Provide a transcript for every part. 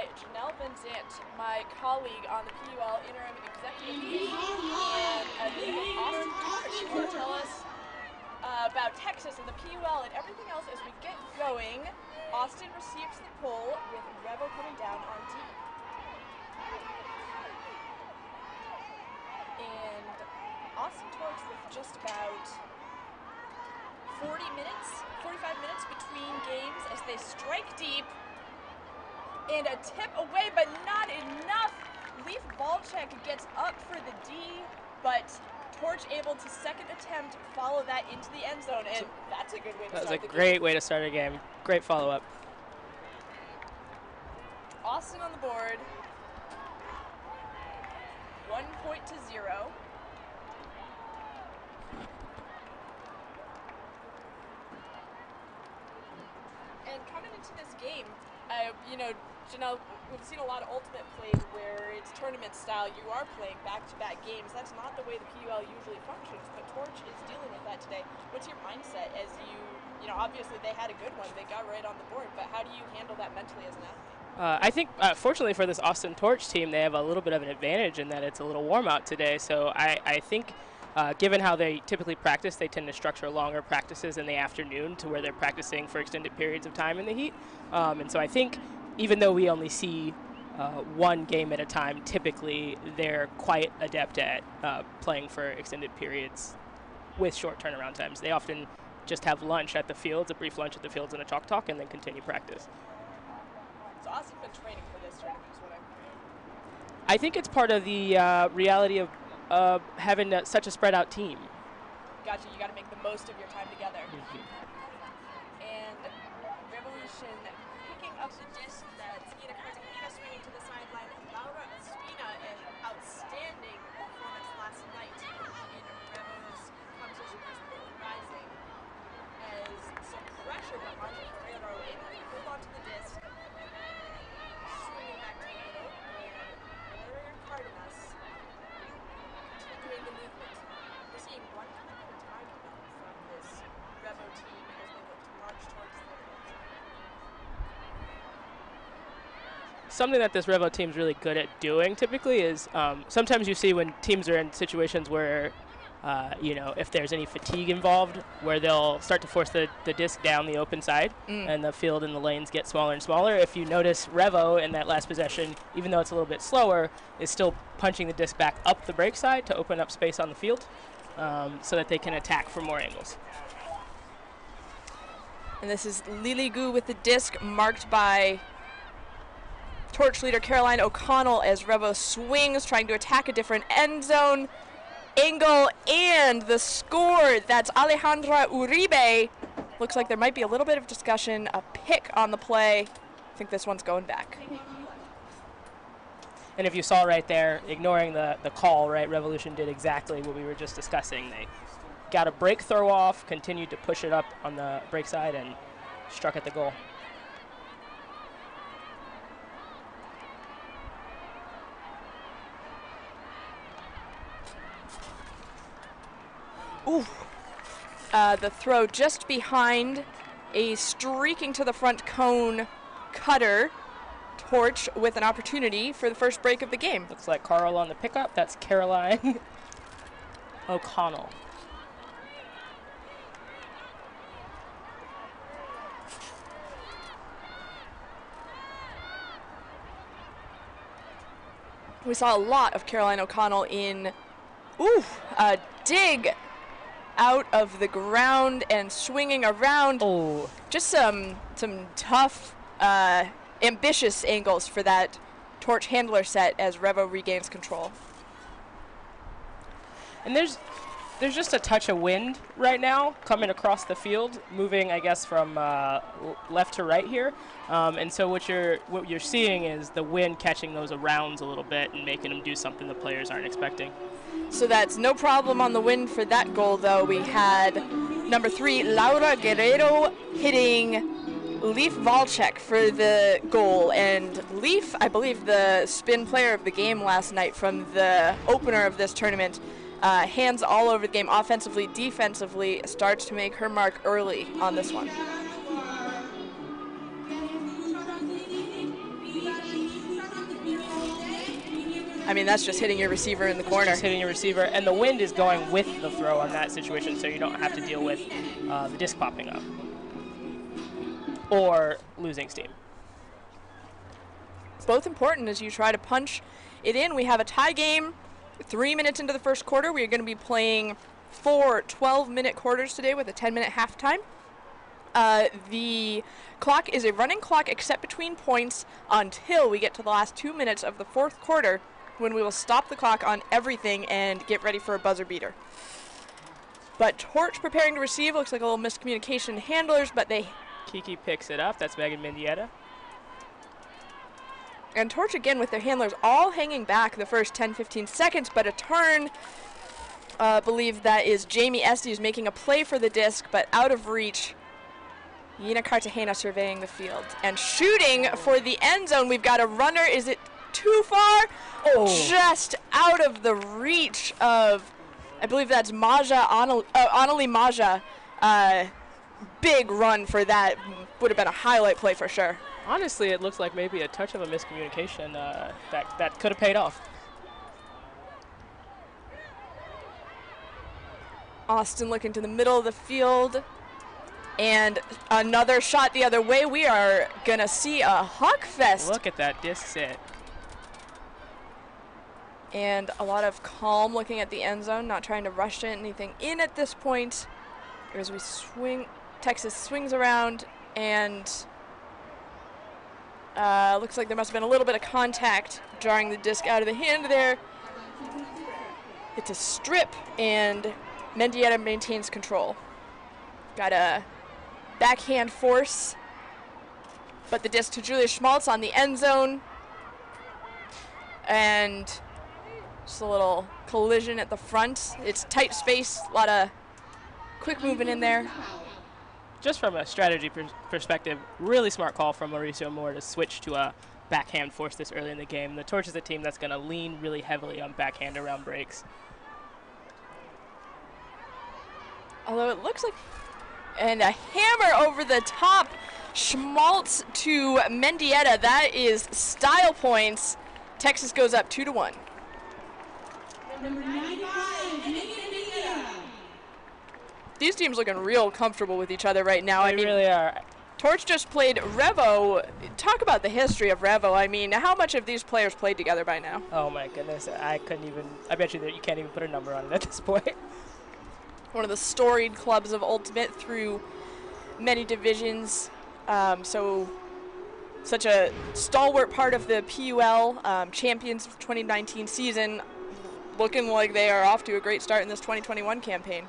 by Janelle Vincent, my colleague on the PUL Interim Executive Team, and a lady named Austin Torch, who will tell us about Texas and the PUL and everything else as we get going. Austin receives the pull with Revo coming down on D. And Austin Torch with just about 45 minutes between games as they strike deep. And a tip away, but not enough. Leaf Ballcheck gets up for the D, but Torch able to second attempt follow that into the end zone, and that's a good way to start the game. That was a great way to start a game. Great follow-up. Austin on the board. 1 point to 0. And coming into this game, you know, Janelle, we've seen a lot of Ultimate played where it's tournament style. You are playing back-to-back games. That's not the way the PUL usually functions, but Torch is dealing with that today. What's your mindset as you know, obviously they had a good one. They got right on the board, but how do you handle that mentally as an athlete? I think, fortunately for this Austin Torch team, they have a little bit of an advantage in that it's a little warm out today. So I think, given how they typically practice, they tend to structure longer practices in the afternoon to where they're practicing for extended periods of time in the heat. And so I think, even though we only see one game at a time, typically they're quite adept at playing for extended periods with short turnaround times. They often just have lunch at the fields, a brief lunch at the fields and a chalk talk, and then continue practice. So Austin's been training for this tournament is what I'm hearing. I think it's part of the reality of having such a spread out team. Gotcha, you got to make the most of your time together. And Revolution picking up the disc that's Ina Cartagena swinging to the sideline. Laura Espina, an outstanding performance last night in Revo's competition versus Portland Rising, as some pressure behind Guerrero able to hold onto the disc, swinging back to the middle, and Valeria Cardenas continuing the movement. We're seeing one click at a time from this Revo team as they look to march towards the Something that this Revo team's really good at doing typically is sometimes you see when teams are in situations where, you know, if there's any fatigue involved, where they'll start to force the disc down the open side and the field and the lanes get smaller and smaller. If you notice, Revo in that last possession, even though it's a little bit slower, is still punching the disc back up the break side to open up space on the field so that they can attack from more angles. And this is Lily Gu with the disc marked by Torch leader Caroline O'Connell as Revo swings, trying to attack a different end zone angle, and the score, that's Alejandra Uribe. Looks like there might be a little bit of discussion, a pick on the play. I think this one's going back. And if you saw right there, ignoring the call, right, Revolution did exactly what we were just discussing. They got a break throw off, continued to push it up on the break side, and struck at the goal. Ooh. The throw just behind a streaking to the front cone cutter. Torch with an opportunity for the first break of the game. Looks like Carl on the pickup. That's Caroline O'Connell. We saw a lot of Caroline O'Connell in a dig out of the ground and swinging around. Oh, just some tough, ambitious angles for that Torch handler set as Revo regains control. And there's just a touch of wind right now coming across the field, moving, I guess, from left to right here. And so what you're seeing is the wind catching those arounds a little bit and making them do something the players aren't expecting. So that's no problem on the wind for that goal, though. We had number 3, Laura Guerrero, hitting Leaf Valchek for the goal. And Leaf, I believe, the spin player of the game last night from the opener of this tournament, hands all over the game, offensively, defensively, starts to make her mark early on this one. I mean, that's just hitting your receiver in the corner. Just hitting your receiver, and the wind is going with the throw on that situation, so you don't have to deal with the disc popping up or losing steam. Both important as you try to punch it in. We have a tie game, 3 minutes into the first quarter. We are going to be playing 4 12-minute quarters today with a 10-minute halftime. The clock is a running clock except between points until we get to the last 2 minutes of the fourth quarter, when we will stop the clock on everything and get ready for a buzzer beater. But Torch preparing to receive. Looks like a little miscommunication handlers, but they... Kiki picks it up. That's Megan Mendieta. And Torch again with their handlers all hanging back the first 10-15 seconds, but a turn, believe that is Jamie Estes making a play for the disc, but out of reach. Yina Cartagena surveying the field and shooting for the end zone. We've got a runner. Is it too far? Oh, just out of the reach of, I believe that's Maja, Annalie Maja. Big run for that. Would have been a highlight play for sure. Honestly, it looks like maybe a touch of a miscommunication that could have paid off. Austin looking to the middle of the field. And another shot the other way. We are going to see a Huck Fest. Look at that disc sit. And a lot of calm looking at the end zone, not trying to rush anything in at this point. As we swing, Texas swings around, and looks like there must have been a little bit of contact jarring the disc out of the hand there. It's a strip, and Mendieta maintains control. Got a backhand force, but the disc to Julia Schmaltz on the end zone. And just a little collision at the front. It's tight space, a lot of quick movement in there. Just from a strategy perspective, really smart call from Mauricio Moore to switch to a backhand force this early in the game. The Torch is a team that's going to lean really heavily on backhand around breaks. Although it looks like, and a hammer over the top, Schmaltz to Mendieta. That is style points. Texas goes up 2-1. Number 95, Mendieta. These teams looking real comfortable with each other right now. They really are. Torch just played Revo. Talk about the history of Revo. I mean, how much have these players played together by now? Oh my goodness, I couldn't even, I bet you that you can't even put a number on it at this point. One of the storied clubs of Ultimate through many divisions. Such a stalwart part of the PUL Champions 2019 season, looking like they are off to a great start in this 2021 campaign.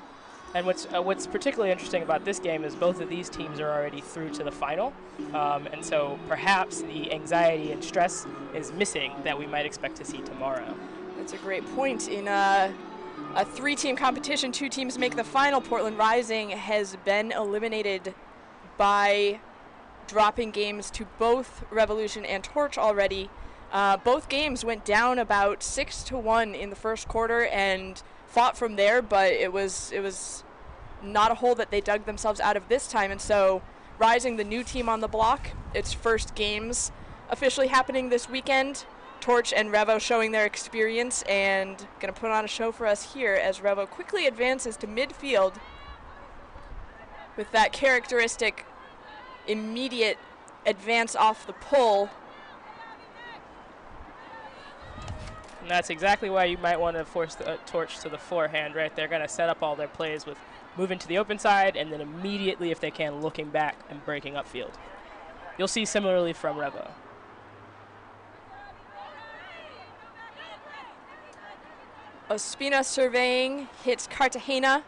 And what's particularly interesting about this game is both of these teams are already through to the final, and so perhaps the anxiety and stress is missing that we might expect to see tomorrow. That's a great point. In a 3-team competition, 2 teams make the final. Portland Rising has been eliminated by dropping games to both Revolution and Torch already. Both games went down about 6-1 in the first quarter and fought from there, but it was not a hole that they dug themselves out of this time. And so Rising, the new team on the block, its first games officially happening this weekend. Torch and Revo showing their experience and going to put on a show for us here as Revo quickly advances to midfield with that characteristic immediate advance off the pull. And that's exactly why you might want to force the Torch to the forehand right there. Going to set up all their plays with moving to the open side and then immediately, if they can, looking back and breaking upfield. You'll see similarly from Revo. Ospina surveying hits Cartagena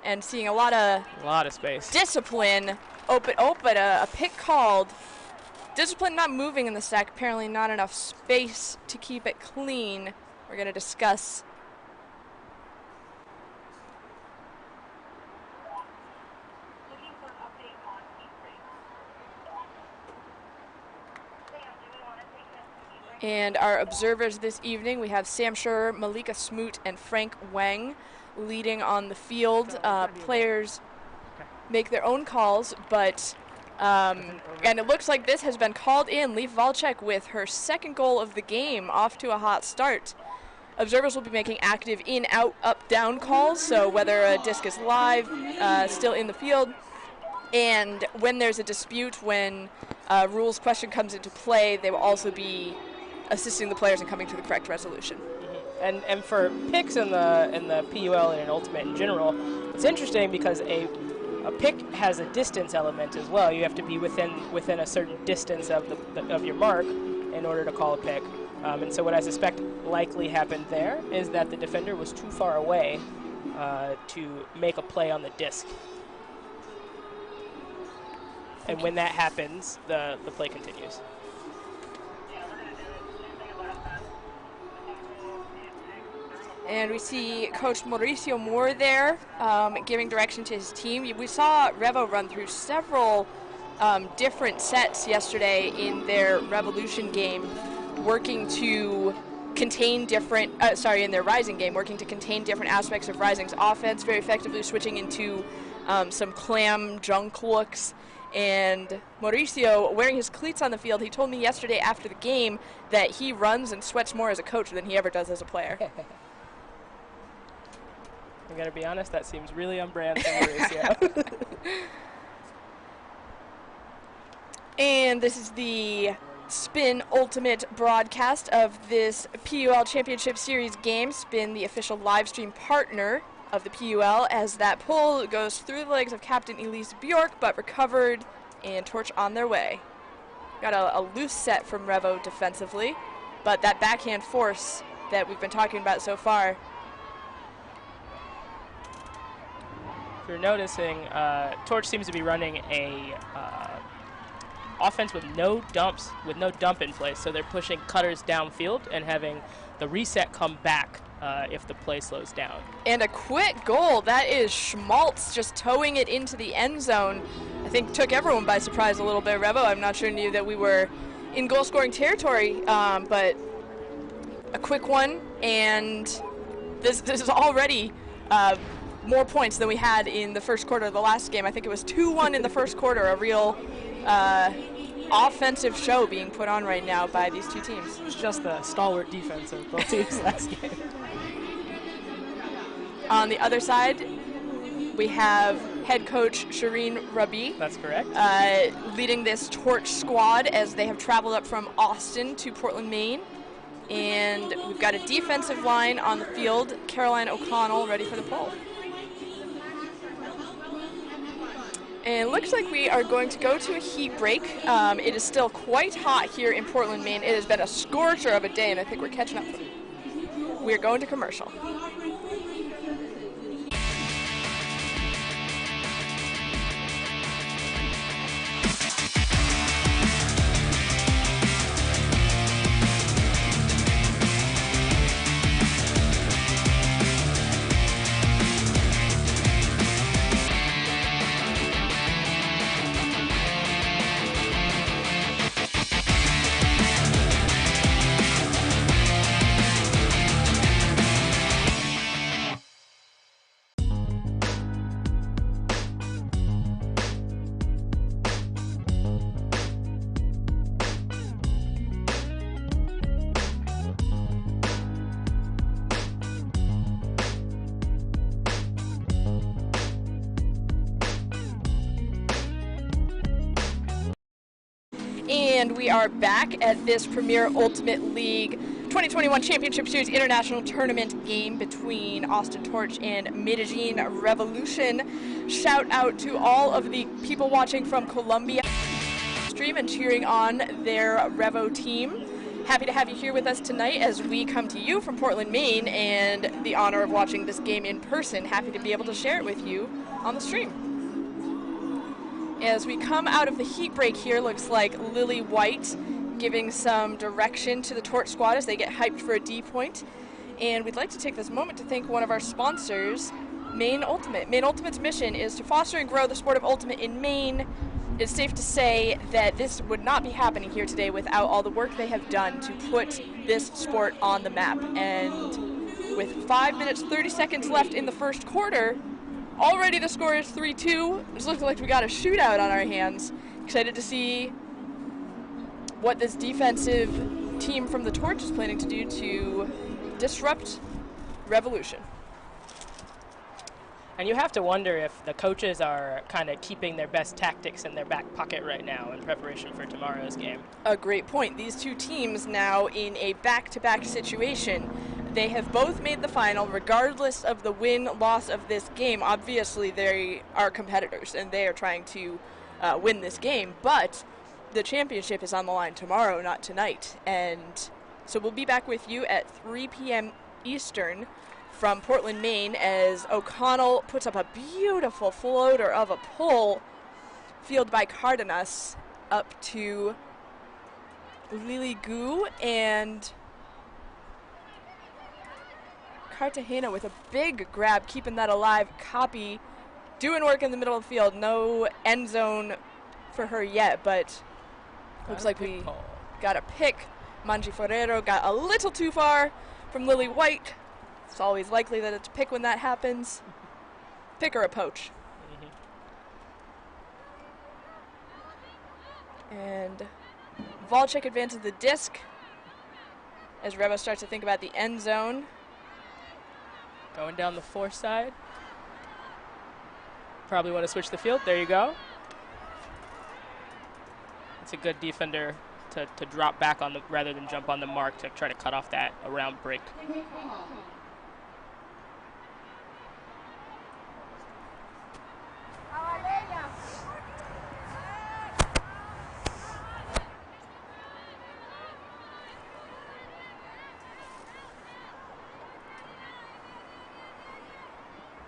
and seeing a lot of space. Discipline. But a pick called. Discipline not moving in the stack. Apparently not enough space to keep it clean. We're going to discuss. And our observers this evening, we have Sam Schurer, Malika Smoot, and Frank Wang leading on the field. Players make their own calls, but And it looks like this has been called in. Leaf Valchek with her second goal of the game, off to a hot start. Observers will be making active in, out, up, down calls, so whether a disc is live, still in the field, and when there's a dispute, when a rules question comes into play, they will also be assisting the players in coming to the correct resolution. And for picks in the PUL and in Ultimate in general, it's interesting because a pick has a distance element as well. You have to be within a certain distance of your mark in order to call a pick. And so what I suspect likely happened there is that the defender was too far away to make a play on the disc. And when that happens, the play continues. And we see Coach Mauricio Moore there giving direction to his team. We saw Revo run through several different sets yesterday in their Revolution game, working to contain different, in their Rising game, working to contain different aspects of Rising's offense very effectively, switching into some clam junk looks. And Mauricio, wearing his cleats on the field, he told me yesterday after the game that he runs and sweats more as a coach than he ever does as a player. I gotta be honest, that seems really on brand for Mauricio. And this is the Spin Ultimate broadcast of this PUL Championship Series game. Spin, the official live stream partner of the PUL, as that pull goes through the legs of Captain Elise Bjork, but recovered, and Torch on their way. Got a loose set from Revo defensively, but that backhand force that we've been talking about so far. If you're noticing, Torch seems to be running a offense with no dump in place, so they're pushing cutters downfield and having the reset come back if the play slows down. And a quick goal. That is Schmaltz just towing it into the end zone. I think took everyone by surprise a little bit. Revo, I'm not sure knew that we were in goal-scoring territory, but a quick one, and this is already more points than we had in the first quarter of the last game. I think it was 2-1 in the first quarter, a real offensive show being put on right now by these two teams. It was just the stalwart defense of both teams last game. On the other side, we have head coach Shireen Rabi. That's correct. Leading this Torch squad as they have traveled up from Austin to Portland, Maine. And we've got a defensive line on the field, Caroline O'Connell ready for the pull. And it looks like we are going to go to a heat break. It is still quite hot here in Portland, Maine. It has been a scorcher of a day, and I think we're catching up. We're going to commercial. And we are back at this Premier Ultimate League 2021 Championship Series International Tournament game between Austin Torch and Medellin Revolution. Shout out to all of the people watching from Colombia stream and cheering on their Revo team. Happy to have you here with us tonight as we come to you from Portland, Maine, and the honor of watching this game in person. Happy to be able to share it with you on the stream. As we come out of the heat break here, looks like Lily White giving some direction to the Torch squad as they get hyped for a D point. And we'd like to take this moment to thank one of our sponsors, Maine Ultimate. Maine Ultimate's mission is to foster and grow the sport of Ultimate in Maine. It's safe to say that this would not be happening here today without all the work they have done to put this sport on the map. And with 5 minutes, 30 seconds left in the first quarter, already the score is 3-2. It looks like we got a shootout on our hands. Excited to see what this defensive team from the Torch is planning to do to disrupt Revolution. And you have to wonder if the coaches are kind of keeping their best tactics in their back pocket right now in preparation for tomorrow's game. A great point. These two teams now in a back-to-back situation. They have both made the final regardless of the win-loss of this game. Obviously, they are competitors and they are trying to win this game, but the championship is on the line tomorrow, not tonight. And so we'll be back with you at 3 p.m. Eastern from Portland, Maine, as O'Connell puts up a beautiful floater of a pull, fielded by Cardenas up to Lily Gu, and Cartagena with a big grab, keeping that alive. Copy doing work in the middle of the field. No end zone for her yet, but looks like we got a pick. Manji Ferrero got a little too far from Lily White. It's always likely that it's a pick when that happens. Pick or a poach. And Volchek advances the disc as Rebo starts to think about the end zone. Going down the 4 side. Probably want to switch the field. There you go. It's a good defender to drop back on the rather than jump on the mark to try to cut off that around break.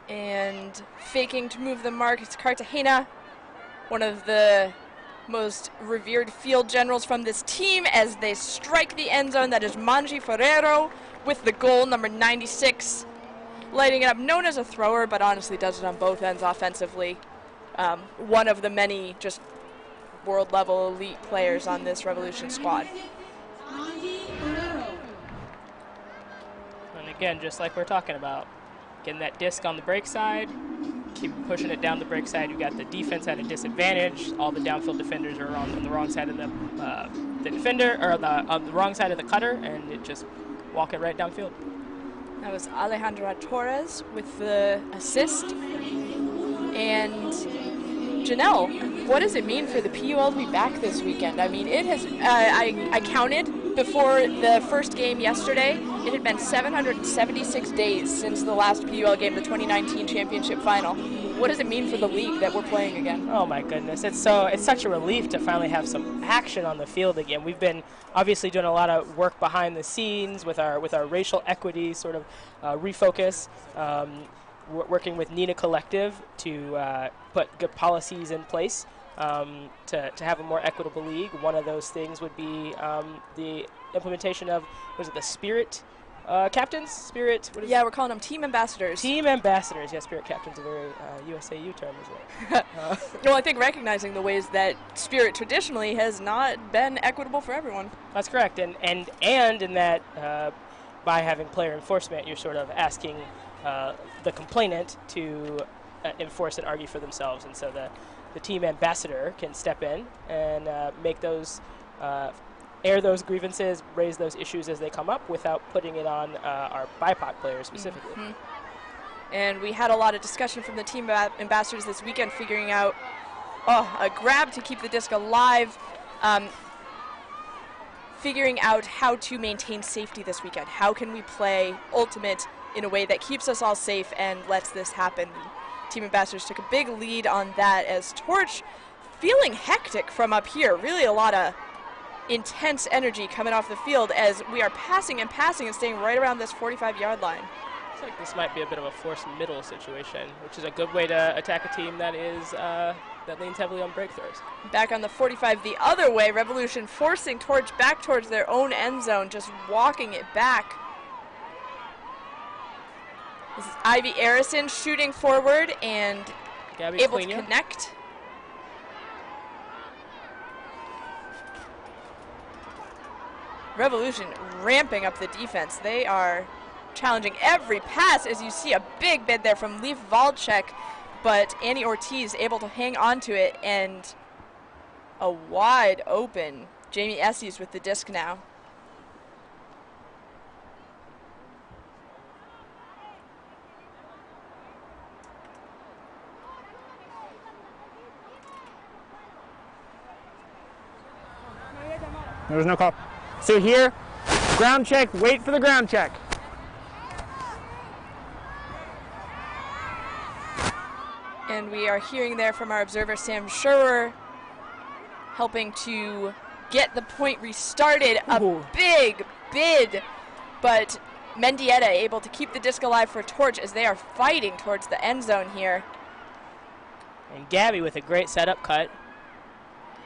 And faking to move the mark, it's Cartagena, one of the most revered field generals from this team, as they strike the end zone. That is Manji Ferrero with the goal, number 96, lighting it up, known as a thrower, but honestly does it on both ends offensively. One of the many just world-level elite players on this Revolution squad. And again, just like we're talking about, getting that disc on the break side, keep pushing it down the break side. You got the defense at a disadvantage. All the downfield defenders are on the wrong side of the defender, or on the wrong side of the cutter, and it just walk it right downfield. That was Alejandra Torres with the assist. And Janelle, what does it mean for the PUL to be back this weekend? I mean, it has, I counted before the first game yesterday, it had been 776 days since the last PUL game, the 2019 championship final. What does it mean for the league that we're playing again? Oh my goodness, it's such a relief to finally have some action on the field again. We've been obviously doing a lot of work behind the scenes with our racial equity sort of refocus. Working with Nina Collective to put good policies in place to have a more equitable league. One of those things would be the implementation of, was it the Spirit captains? Spirit? What is Yeah, it? we're calling them team ambassadors. Team ambassadors. Yeah, Spirit captains, a very USAU term as well. Well, I think recognizing the ways that Spirit traditionally has not been equitable for everyone. That's correct, and in that by having player enforcement, you're sort of asking the complainant to enforce and argue for themselves, and so the team ambassador can step in and make those, air those grievances, raise those issues as they come up without putting it on our BIPOC players specifically. Mm-hmm. And we had a lot of discussion from the team ambassadors this weekend figuring out a grab to keep the disc alive, figuring out how to maintain safety this weekend. How can we play Ultimate in a way that keeps us all safe and lets this happen? Team ambassadors took a big lead on that, as Torch feeling hectic from up here. Really a lot of intense energy coming off the field as we are passing and staying right around this 45-yard line. Looks like this might be a bit of a forced middle situation, which is a good way to attack a team that is that leans heavily on breakthroughs. Back on the 45 the other way, Revolution forcing Torch back towards their own end zone, just walking it back. This is Ivy Arison shooting forward and Gabby able to Quina. connect. Revolution ramping up the defense. They are challenging every pass, as you see a big bid there from Leaf Volchek, but Annie Ortiz able to hang on to it and a wide open Jamie Estes with the disc now. There was no call. Sit here, ground check, wait for the ground check. And we are hearing there from our observer, Sam Schurer, helping to get the point restarted. Ooh. A big bid, but Mendieta able to keep the disc alive for Torch as they are fighting towards the end zone here. And Gabby with a great setup cut.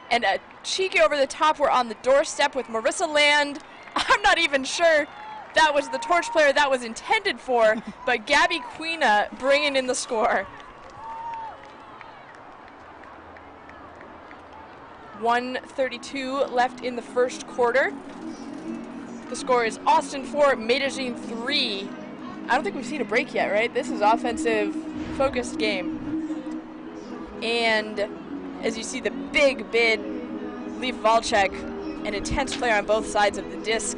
And a cheeky over the top. We're on the doorstep with Marissa Land. I'm not even sure that was the Torch player that was intended for, but Gabby Quina bringing in the score. 1:32 left in the first quarter. The score is Austin 4, Medellin 3. I don't think we've seen a break yet, right? This is offensive focused game. And as you see, the big bid, Leaf Valchek, an intense player on both sides of the disc.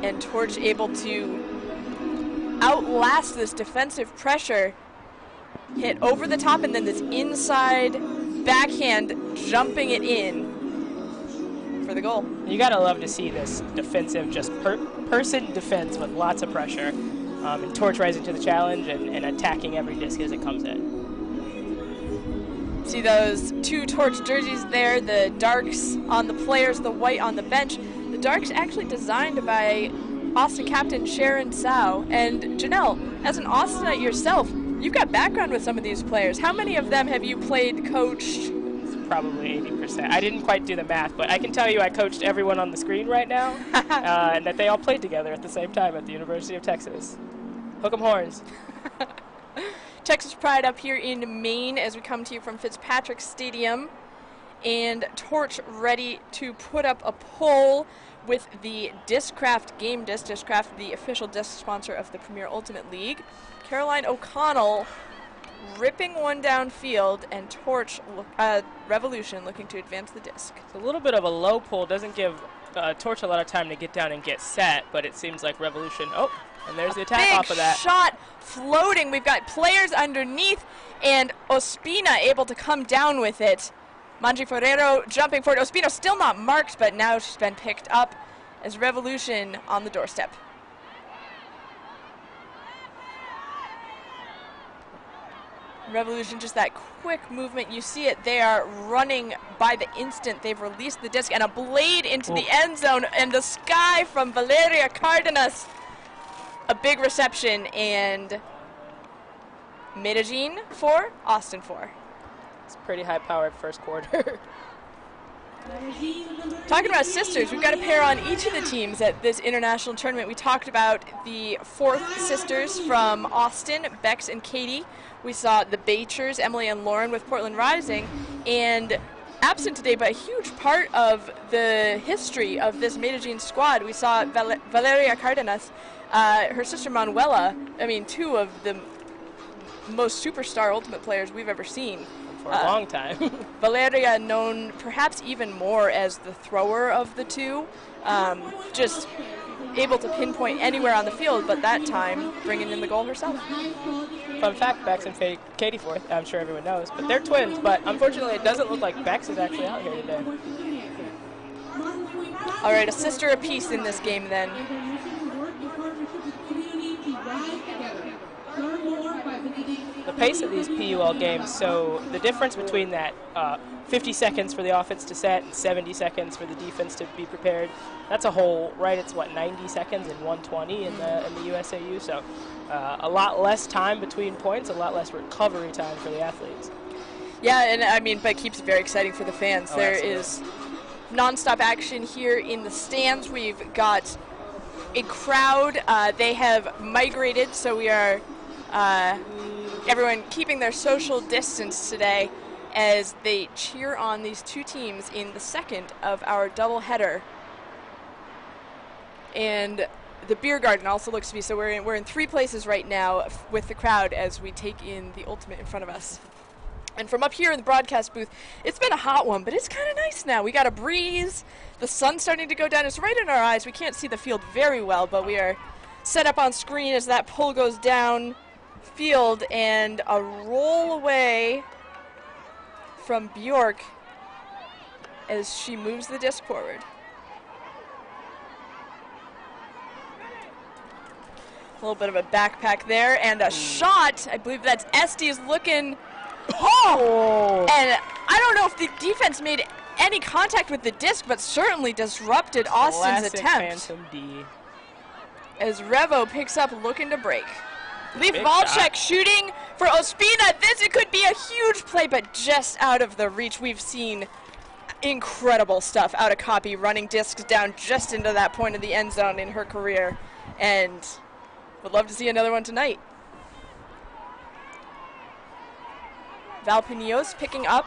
And Torch able to outlast this defensive pressure. Hit over the top and then this inside backhand, jumping it in for the goal. You gotta love to see this defensive, just person defense with lots of pressure. And Torch rising to the challenge and attacking every disc as it comes in. See those two Torch jerseys there, the darks on the players, the white on the bench. The darks actually designed by Austin captain Sharon Sow. And Janelle, as an Austinite yourself, you've got background with some of these players. How many of them have you played, coached? Probably 80%. I didn't quite do the math, but I can tell you I coached everyone on the screen right now, and that they all played together at the same time at the University of Texas. Hook 'em horns. Texas Pride up here in Maine as we come to you from Fitzpatrick Stadium. And Torch ready to put up a poll with the Discraft Game Disc. Discraft, the official disc sponsor of the Premier Ultimate League. Caroline O'Connell ripping one downfield, and Torch, Revolution looking to advance the disc. It's a little bit of a low pull. Doesn't give Torch a lot of time to get down and get set, but it seems like Revolution. Oh, and there's the attack off of that. Big shot floating. We've got players underneath, and Ospina able to come down with it. Manji Ferrero jumping forward. Ospina still not marked, but now she's been picked up as Revolution on the doorstep. Revolution, just that quick movement. You see it. They are running by the instant they've released the disc, and a blade into the end zone, and the sky from Valeria Cardenas. A big reception, and Medellin 4, Austin 4. It's pretty high-powered first quarter. Talking about sisters, we've got a pair on each of the teams at this international tournament. We talked about the fourth sisters from Austin, Bex and Katie. We saw the Batchers, Emily and Lauren with Portland Rising, and absent today, but a huge part of the history of this Medellin squad, we saw Valeria Cardenas, her sister Manuela. I mean, two of the most superstar Ultimate players we've ever seen. For a long time. Valeria known perhaps even more as the thrower of the two, just able to pinpoint anywhere on the field, but that time bringing in the goal herself. Fun fact, Bex and Katie Forth, I'm sure everyone knows, but they're twins, but unfortunately it doesn't look like Bex is actually out here today. All right, a sister apiece in this game then. The pace of these PUL games, so the difference between that 50 seconds for the offense to set and 70 seconds for the defense to be prepared, that's a whole, right, it's what, 90 seconds and 120 in the USAU, so a lot less time between points, a lot less recovery time for the athletes. Yeah, and I mean, but it keeps it very exciting for the fans. There is nonstop action here in the stands. We've got a crowd. They have migrated, so we are everyone keeping their social distance today as they cheer on these two teams in the second of our doubleheader. And the beer garden also looks to be, so we're in three places right now with the crowd as we take in the Ultimate in front of us. And from up here in the broadcast booth, it's been a hot one, but it's kind of nice now. We got a breeze. The sun's starting to go down. It's right in our eyes. We can't see the field very well, but we are set up on screen as that pull goes down field, and a roll away from Bjork as she moves the disc forward. A little bit of a backpack there, and a shot. I believe that's Estes looking. Oh! And I don't know if the defense made any contact with the disc, but certainly disrupted Austin's Classic attempt. Phantom D. As Revo picks up looking to break. Leaf Big ball shot. check shooting for Ospina. It could be a huge play, but just out of the reach. We've seen incredible stuff out of Copy, running discs down just into that point of the end zone in her career. And would love to see another one tonight. Valpinios picking up.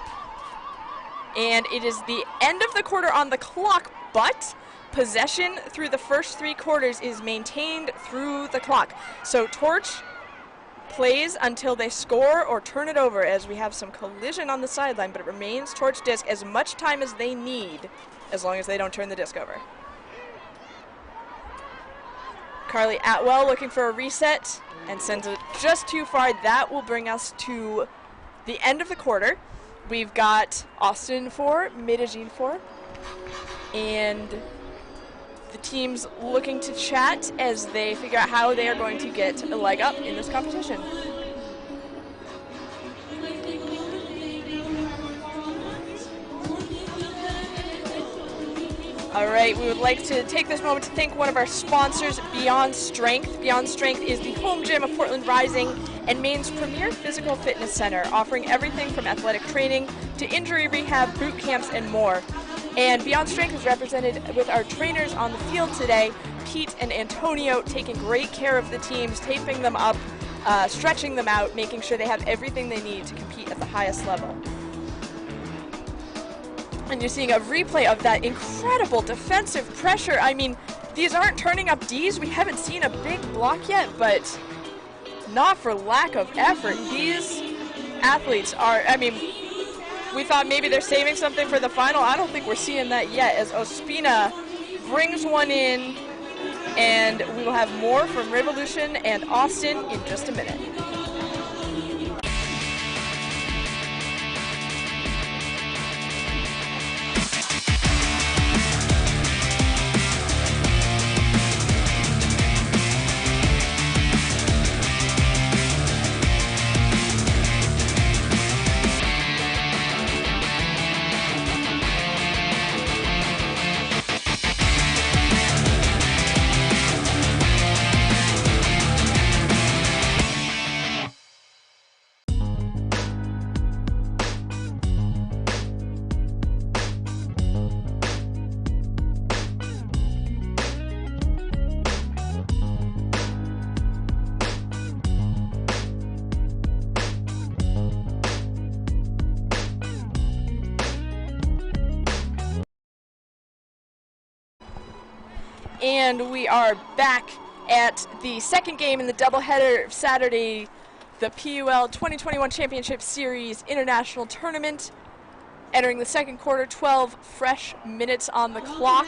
And it is the end of the quarter on the clock, but possession through the first 3 quarters is maintained through the clock. So Torch plays until they score or turn it over, as we have some collision on the sideline, but it remains Torch disc as much time as they need, as long as they don't turn the disc over. Carly Atwell looking for a reset and sends it just too far. That will bring us to the end of the quarter. We've got Austin 4, Medellin 4, and the teams looking to chat as they figure out how they are going to get a leg up in this competition. All right, we would like to take this moment to thank one of our sponsors, Beyond Strength. Beyond Strength is the home gym of Portland Rising and Maine's premier physical fitness center, offering everything from athletic training to injury rehab, boot camps, and more. And Beyond Strength is represented with our trainers on the field today, Pete and Antonio, taking great care of the teams, taping them up, stretching them out, making sure they have everything they need to compete at the highest level. And you're seeing a replay of that incredible defensive pressure. I mean, these aren't turning up Ds. We haven't seen a big block yet, but not for lack of effort. These athletes are, I mean, we thought maybe they're saving something for the final. I don't think we're seeing that yet, as Ospina brings one in, and we will have more from Revolution and Austin in just a minute. And we are back at the second game in the doubleheader of Saturday, the PUL 2021 Championship Series International Tournament. Entering the second quarter, 12 fresh minutes on the clock.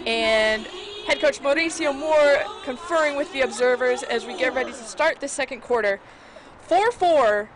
And head coach Mauricio Moore conferring with the observers as we get ready to start the second quarter. 4-4.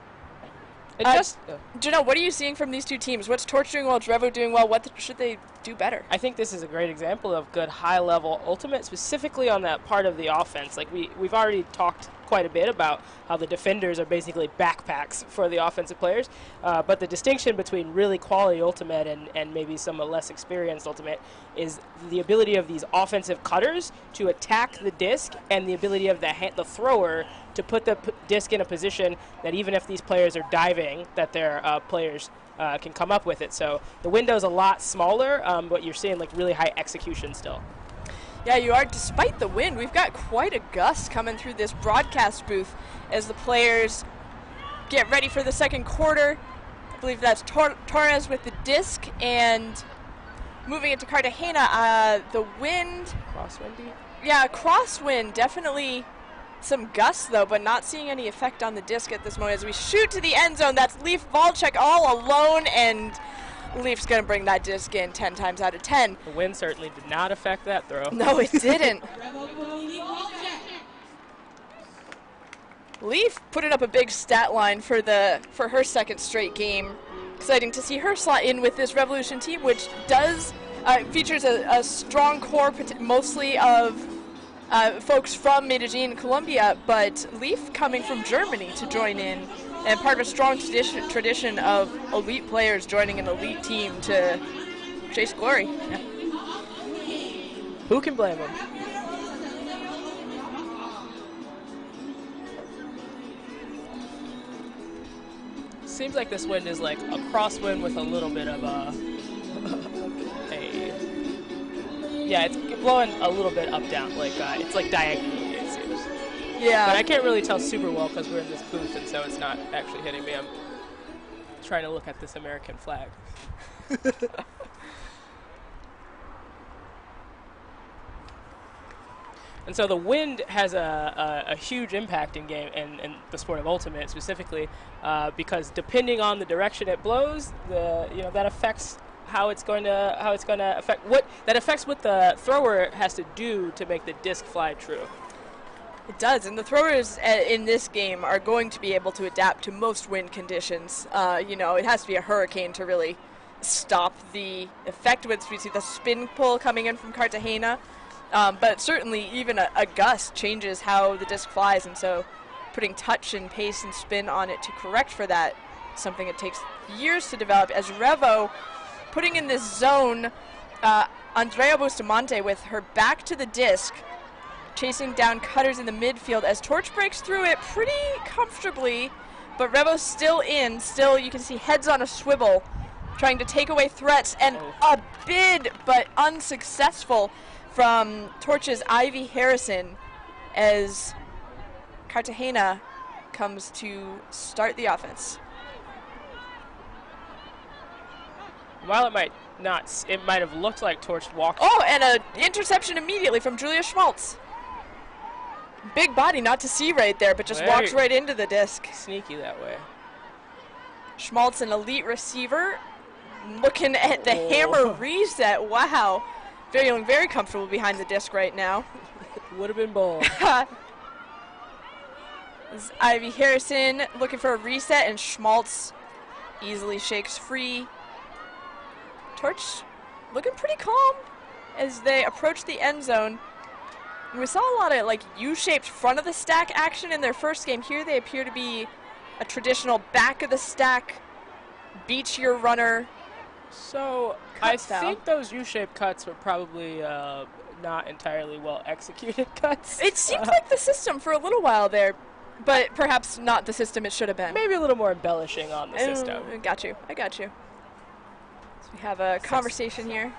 Janelle, what are you seeing from these two teams? What's Torch doing well? What's Revo doing well? What should they do better? I think this is a great example of good high-level ultimate, specifically on that part of the offense. Like we've already talked quite a bit about how the defenders are basically backpacks for the offensive players, but the distinction between really quality ultimate and maybe some less experienced ultimate is the ability of these offensive cutters to attack the disc and the ability of the thrower to put the disc in a position that even if these players are diving, that their players can come up with it. So the window's a lot smaller, but you're seeing like really high execution still. Yeah, you are. Despite the wind, we've got quite a gust coming through this broadcast booth as the players get ready for the second quarter. I believe that's Torres with the disc, and moving into Cartagena, the wind. Crosswindy? Yeah, crosswind definitely some gusts, though, but not seeing any effect on the disc at this moment. As we shoot to the end zone, that's Leaf Volchek all alone, and Leaf's going to bring that disc in 10 times out of 10. The wind certainly did not affect that throw. No, it didn't. Leaf putting up a big stat line for her second straight game. Exciting to see her slot in with this Revolution team, which does features a strong core, mostly of folks from Medellin and Colombia, but Leaf coming from Germany to join in, and part of a strong tradition of elite players joining an elite team to chase glory. Yeah. Who can blame them? Seems like this wind is like a crosswind with a little bit of yeah, it's blowing a little bit up down, like it's like diagonally, it seems. Yeah. But I can't really tell super well because we're in this booth, and so it's not actually hitting me. I'm trying to look at this American flag. And so the wind has a huge impact in game in the sport of ultimate specifically, because depending on the direction it blows, that affects how it's going to affect what the thrower has to do to make the disc fly true. It does, and the throwers in this game are going to be able to adapt to most wind conditions. It has to be a hurricane to really stop the effect. We see the spin pull coming in from Cartagena. But certainly even a gust changes how the disc flies, and so putting touch and pace and spin on it to correct for that, something it takes years to develop. As Revo putting in this zone, Andrea Bustamante with her back to the disc, chasing down cutters in the midfield as Torch breaks through it pretty comfortably, but Revo's still in. Still, you can see heads on a swivel, trying to take away threats, and a bid, but unsuccessful, from Torch's Ivy Harrison as Cartagena comes to start the offense. While it might have looked like Torch walked. Oh, and an interception immediately from Julia Schmaltz. Big body, not to see right there, but just walks right into the disc. Sneaky that way. Schmaltz, an elite receiver, looking at the hammer reset. Wow. Feeling very comfortable behind the disc right now. Would have been bold. Ivy Harrison looking for a reset, and Schmaltz easily shakes free. Torch looking pretty calm as they approach the end zone. And we saw a lot of U-shaped front of the stack action in their first game. Here they appear to be a traditional back of the stack, beachier runner. So I think those U-shaped cuts were probably not entirely well executed cuts. It seemed like the system for a little while there, but perhaps not the system it should have been. Maybe a little more embellishing on the system. I got you. So we have a conversation here.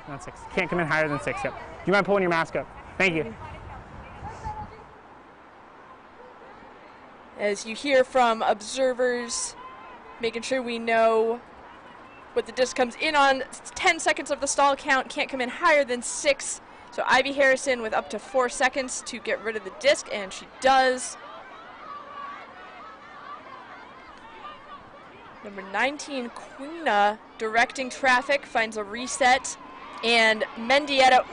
Not 6. Can't come in higher than 6. Yep. Do you mind pulling your mask up? Thank you. As you hear from observers, making sure we know what the disc comes in on. 10 seconds of the stall count, can't come in higher than 6. So Ivy Harrison with up to 4 seconds to get rid of the disc, and she does. Number 19, Quina, directing traffic, finds a reset. And Mendieta,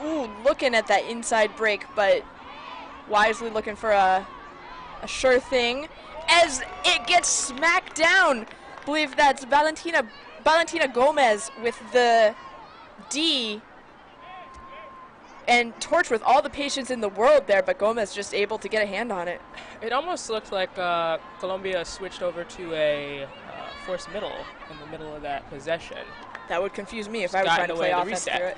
looking at that inside break, but wisely looking for a sure thing. As it gets smacked down, I believe that's Valentina Gomez with the D, and Torch with all the patience in the world there, but Gomez just able to get a hand on it. It almost looked like Colombia switched over to a forced middle in the middle of that possession. That would confuse me if I was trying to play offense through it.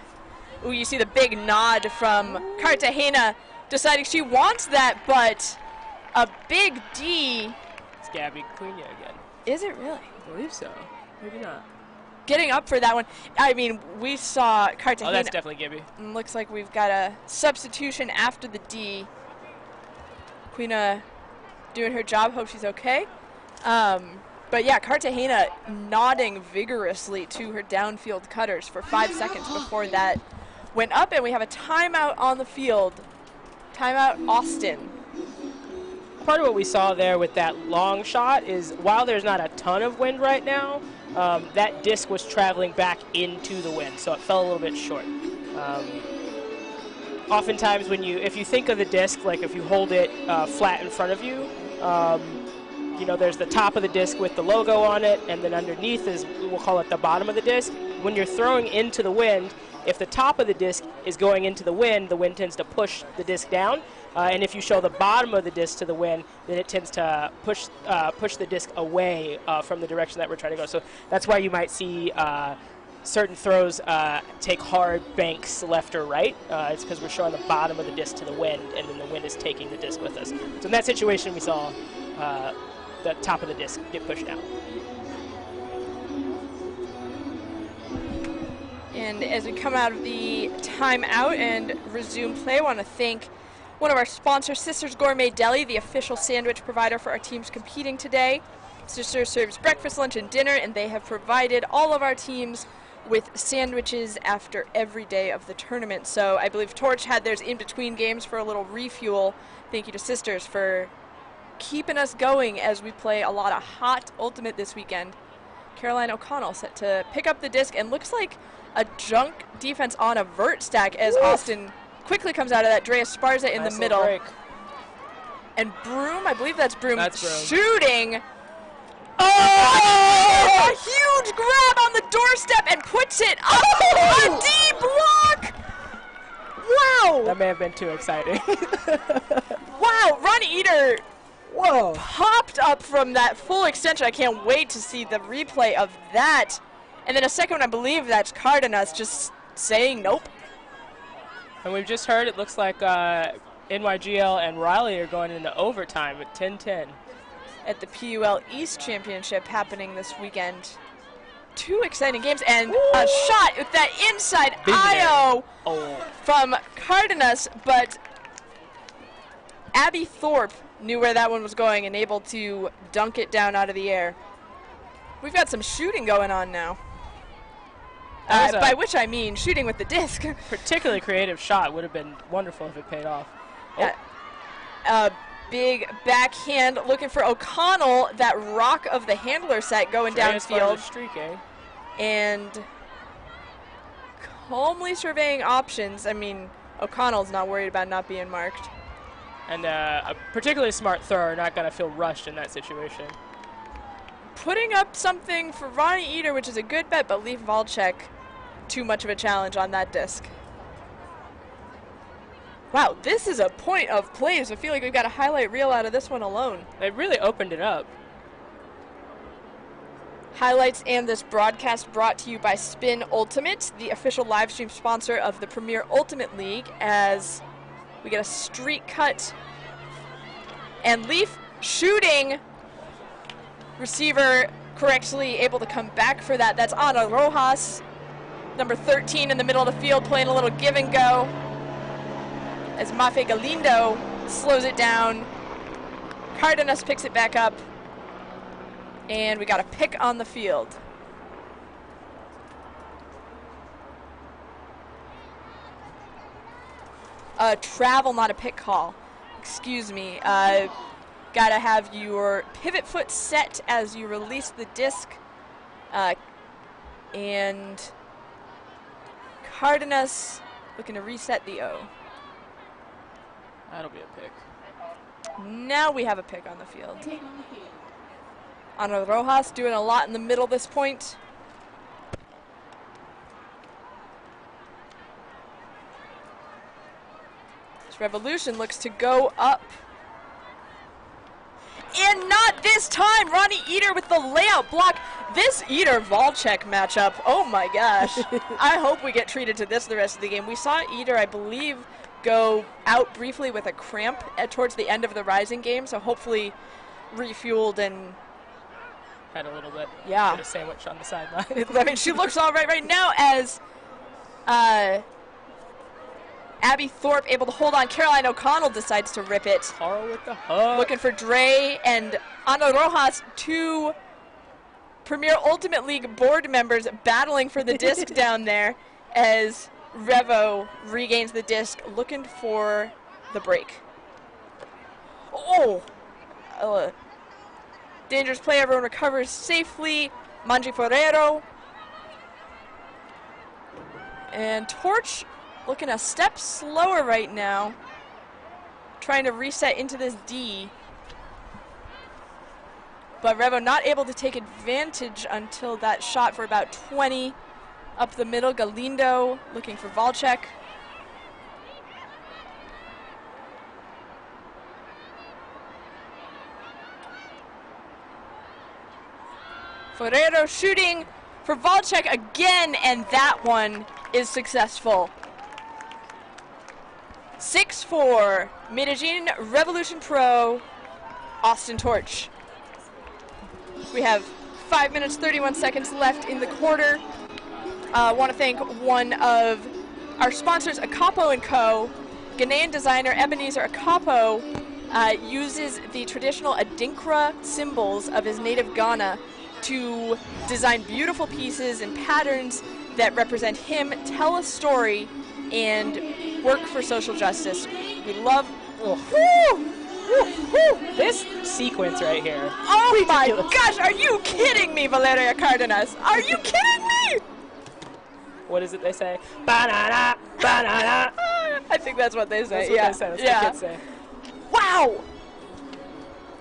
Ooh, you see the big nod from Cartagena, deciding she wants that, but a big D. It's Gabby Cunha again. Is it really? I believe so. Maybe not. Getting up for that one. I mean, we saw Cartagena. Oh, that's definitely Gibby. Looks like we've got a substitution after the D. Quina doing her job. Hope she's okay. But yeah, Cartagena nodding vigorously to her downfield cutters for 5 seconds before that went up, and we have a timeout on the field. Timeout Austin. part of what we saw there with that long shot is while there's not a ton of wind right now, that disc was traveling back into the wind, so it fell a little bit short. Oftentimes if you think of the disc, like if you hold it flat in front of you, you know, there's the top of the disc with the logo on it, and then underneath is, we'll call it the bottom of the disc. When you're throwing into the wind, if the top of the disc is going into the wind tends to push the disc down. And if you show the bottom of the disc to the wind, then it tends to push the disc away from the direction that we're trying to go. So that's why you might see certain throws take hard banks left or right. It's because we're showing the bottom of the disc to the wind, and then the wind is taking the disc with us. So in that situation, we saw the top of the disc get pushed down. And as we come out of the timeout and resume play, I want to thank one of our sponsors, Sisters Gourmet Deli, the official sandwich provider for our teams competing today. Sisters serves breakfast, lunch, and dinner, and they have provided all of our teams with sandwiches after every day of the tournament. So I believe Torch had theirs in between games for a little refuel. Thank you to Sisters for keeping us going as we play a lot of hot Ultimate this weekend. Caroline O'Connell set to pick up the disc, and looks like a junk defense on a vert stack as Austin quickly comes out of that. Drea Sparza in the middle. Break. And Broom, I believe that's Broom, shooting. Oh! A huge grab on the doorstep and puts it up. A D block. Wow. That may have been too exciting. Wow, Ron Eater popped up from that full extension. I can't wait to see the replay of that. And then a second one, I believe that's Cardenas just saying nope. And we've just heard it looks like NYGL and Riley are going into overtime at 10-10. At the PUL East Championship happening this weekend. Two exciting games, and a shot with that inside IO from Cardenas, but Abby Thorpe knew where that one was going and able to dunk it down out of the air. We've got some shooting going on now. By which I mean shooting with the disc. Particularly creative shot. Would have been wonderful if it paid off. Big backhand looking for O'Connell. That rock of the handler set going downfield. Streaking. And calmly surveying options. I mean, O'Connell's not worried about not being marked. And a particularly smart thrower, not going to feel rushed in that situation. Putting up something for Ronnie Eater, which is a good bet, but Leaf Valchek, too much of a challenge on that disc. Wow, this is a point of plays. I feel like we've got a highlight reel out of this one alone. They really opened it up. Highlights and this broadcast brought to you by Spin Ultimate, the official live stream sponsor of the Premier Ultimate League, as we get a streak cut. And Leaf shooting. Receiver correctly able to come back for that. That's Ana Rojas, number 13 in the middle of the field, playing a little give and go. As Mafe Galindo slows it down. Cardenas picks it back up. And we got a pick on the field. Travel, not a pick call. Excuse me. Gotta have your pivot foot set as you release the disc. And Cardenas looking to reset the O. That'll be a pick. Now we have a pick on the field. Ana Rojas doing a lot in the middle this point. This Revolution looks to go up. And not this time. Ronnie Eater with the layout block. This Eater-Valchek matchup, oh my gosh. I hope we get treated to this the rest of the game. We saw Eater, I believe, go out briefly with a cramp towards the end of the Rising game, so hopefully refueled and had a little bit. Yeah. Bit of sandwich on the sideline. I mean, she looks all right now as Abby Thorpe able to hold on. Caroline O'Connell decides to rip it. Carl with the hook. Looking for Dre and Ana Rojas, two Premier Ultimate League board members battling for the disc down there as Revo regains the disc, looking for the break. Oh, dangerous play. Everyone recovers safely. Manji Ferrero. And Torch looking a step slower right now. Trying to reset into this D. But Revo not able to take advantage until that shot for about 20 up the middle. Galindo looking for Valchek. Ferrero shooting for Valchek again, and that one is successful. 6-4, Medellin Revolution Pro, Austin Torch. We have 5 minutes, 31 seconds left in the quarter. Want to thank one of our sponsors, Akapo & Co. Ghanaian designer Ebenezer Akapo uses the traditional Adinkra symbols of his native Ghana to design beautiful pieces and patterns that represent him, tell a story, and work for social justice. We love... This sequence right here. Oh my gosh, are you kidding me, Valeria Cardenas? Are you kidding me? What is it they say? Banana, banana. I think that's what they say. That's what they say. That's what kids say. Wow!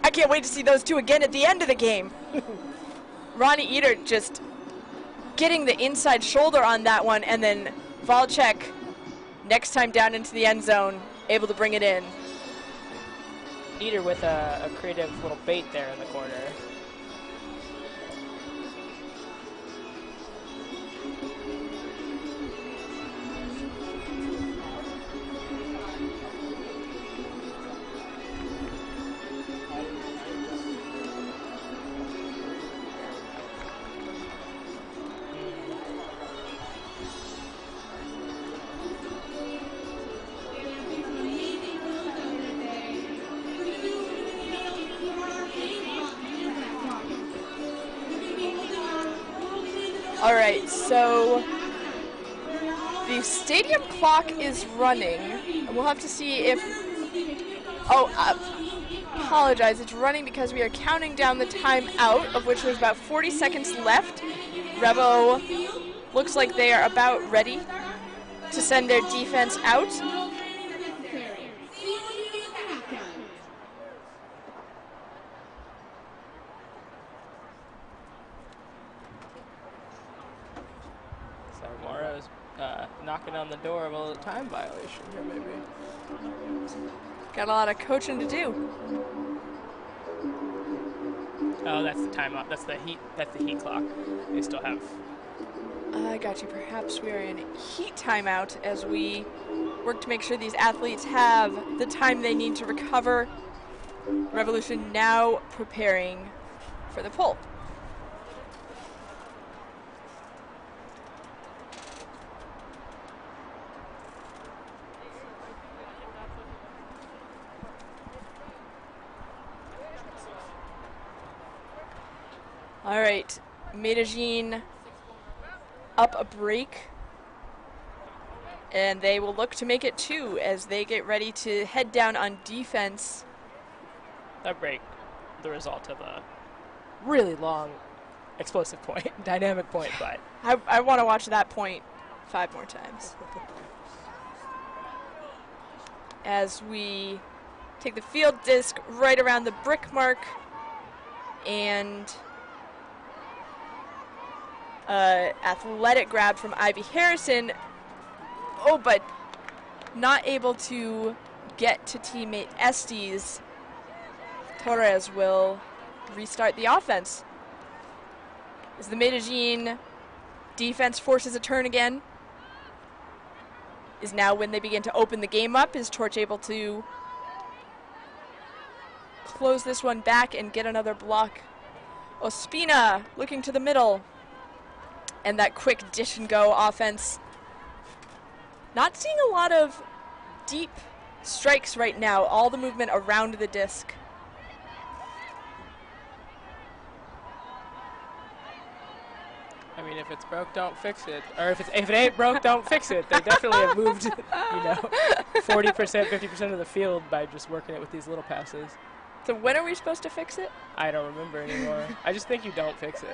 I can't wait to see those two again at the end of the game. Ronnie Eater just getting the inside shoulder on that one, and then Valchek next time down into the end zone, able to bring it in. Eater with a creative little bait there in the corner. All right, so the stadium clock is running. We'll have to see if... Oh, apologize. It's running because we are counting down the timeout, of which there's about 40 seconds left. Revo looks like they are about ready to send their defense out. Knocking on the door of a little time violation here, maybe. Got a lot of coaching to do. Oh, that's the timeout. That's the heat. That's the heat clock. They still have. I got you. Perhaps we are in heat timeout as we work to make sure these athletes have the time they need to recover. Revolution now preparing for the PUL. All right, Medellin up a break, and they will look to make it 2 as they get ready to head down on defense. That break, the result of a really long, explosive point, dynamic point, but I want to watch that point 5 more times. As we take the field disc right around the brick mark, and athletic grab from Ivy Harrison. Oh, but not able to get to teammate Estes. Torres will restart the offense. As the Medellin defense forces a turn again. Is now when they begin to open the game up. Is Torch able to close this one back and get another block? Ospina looking to the middle. And that quick dish and go offense. Not seeing a lot of deep strikes right now. All the movement around the disc. I mean, if it's broke, don't fix it. Or if it ain't broke, don't fix it. They definitely have moved, 40%, 50% of the field by just working it with these little passes. So when are we supposed to fix it? I don't remember anymore. I just think you don't fix it.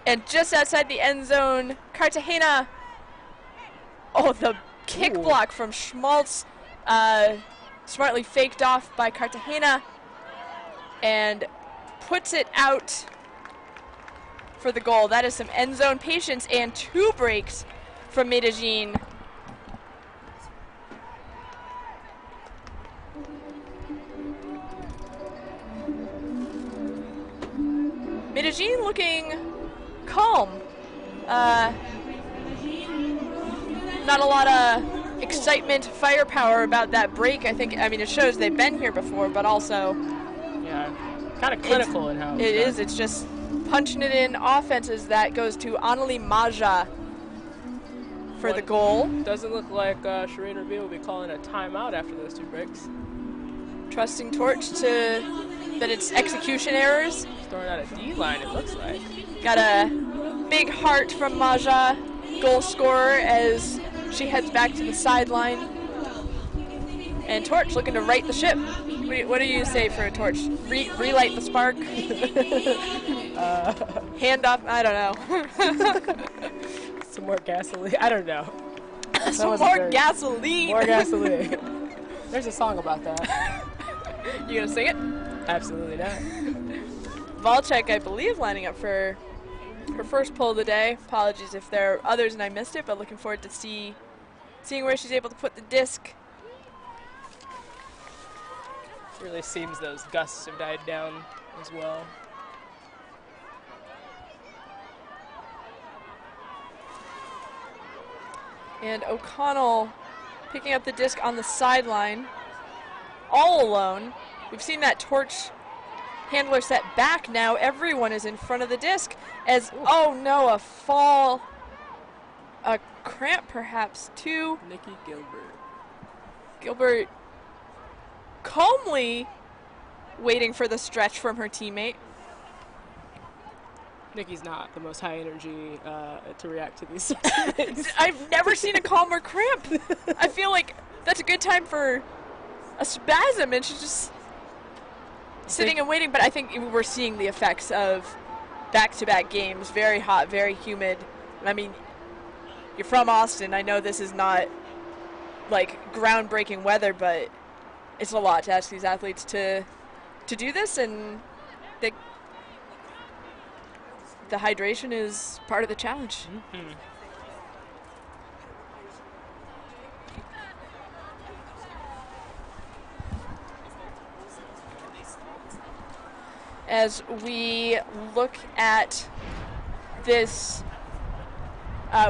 And just outside the end zone, Cartagena. Oh, the kick block from Schmaltz. Smartly faked off by Cartagena. And puts it out for the goal. That is some end zone patience and 2 breaks from Medellin. Medellin looking calm. Not a lot of excitement, firepower about that break. I mean, it shows they've been here before, but also... Yeah, kind of clinical in how it is. It's just punching it in offenses. That goes to Anneli Maja for the goal. Doesn't look like Shireen Rabi will be calling a timeout after those 2 breaks. Trusting Torch to that it's execution errors. He's throwing out a D-line, it looks like. Got a big heart from Maja, goal scorer, as she heads back to the sideline. And Torch looking to right the ship. What do you say for a Torch? Relight the spark? Hand off? I don't know. Some more gasoline? I don't know. Some more gasoline? More gasoline. There's a song about that. You gonna sing it? Absolutely not. Volchek, I believe, lining up for her first pull of the day. Apologies if there are others and I missed it, but looking forward to seeing where she's able to put the disc. Really seems those gusts have died down as well. And O'Connell picking up the disc on the sideline, all alone. We've seen that Torch handler set back now. Everyone is in front of the disc as, oh no, a fall, a cramp perhaps, too. Nikki Gilbert. Gilbert calmly waiting for the stretch from her teammate. Nikki's not the most high energy to react to these sorts of things. I've never seen a calmer cramp. I feel like that's a good time for a spasm, and she's just sitting and waiting. But I think we're seeing the effects of back-to-back games, very hot, very humid. I mean, you're from Austin. I know this is not like groundbreaking weather, but it's a lot to ask these athletes to do this, and the hydration is part of the challenge. Mm-hmm. As we look at this,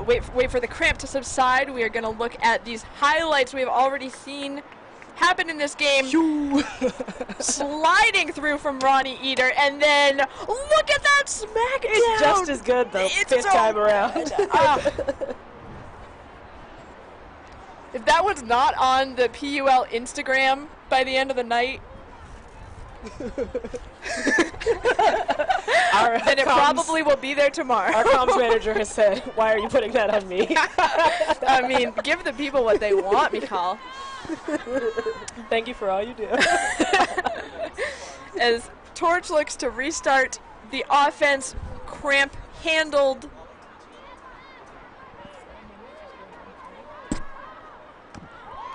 wait for the cramp to subside, we are going to look at these highlights we have already seen happen in this game. Sliding through from Ronnie Eater, and then look at that smackdown. It's just as good, though, fifth time around. If that one's not on the PUL Instagram by the end of the night, then it probably will be there tomorrow. Our comms manager has said, why are you putting that on me? I mean, give the people what they want, Michal. Thank you for all you do. As Torch looks to restart the offense, cramp handled.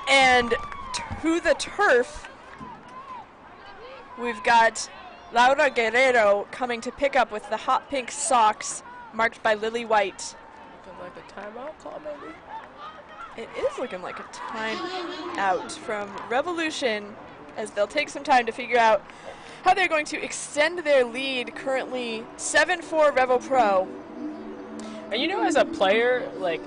And to the turf, we've got Laura Guerrero coming to pick up with the hot pink socks marked by Lily White. Looking like a timeout call, maybe? It is looking like a timeout from Revolution, as they'll take some time to figure out how they're going to extend their lead. Currently 7-4 Revo Pro. And you know, as a player, like,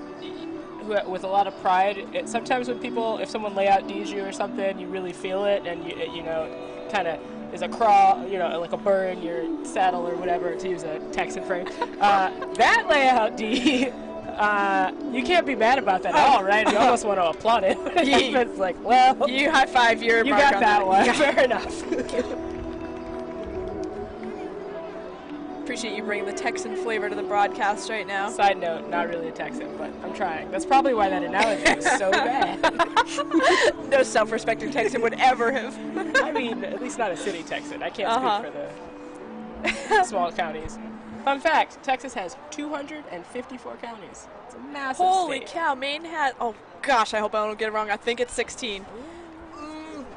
with a lot of pride, sometimes when people, if someone lay out you or something, you really feel it, and you know, kind of is a crawl, you know, like a burr in your saddle or whatever, to use a Texan frame. That layout D, you can't be mad about that at all, right? You almost want to applaud it. It's like, well, you high five your you mark got on that one. Fair enough. Appreciate you bringing the Texan flavor to the broadcast right now. Side note, not really a Texan, but I'm trying. That's probably why that analogy is so bad. No self-respecting Texan would ever have. I mean, at least not a city Texan. I can't speak for the small counties. Fun fact, Texas has 254 counties. It's a massive Holy state. cow, Maine had, oh gosh, I hope I don't get it wrong. I think it's 16.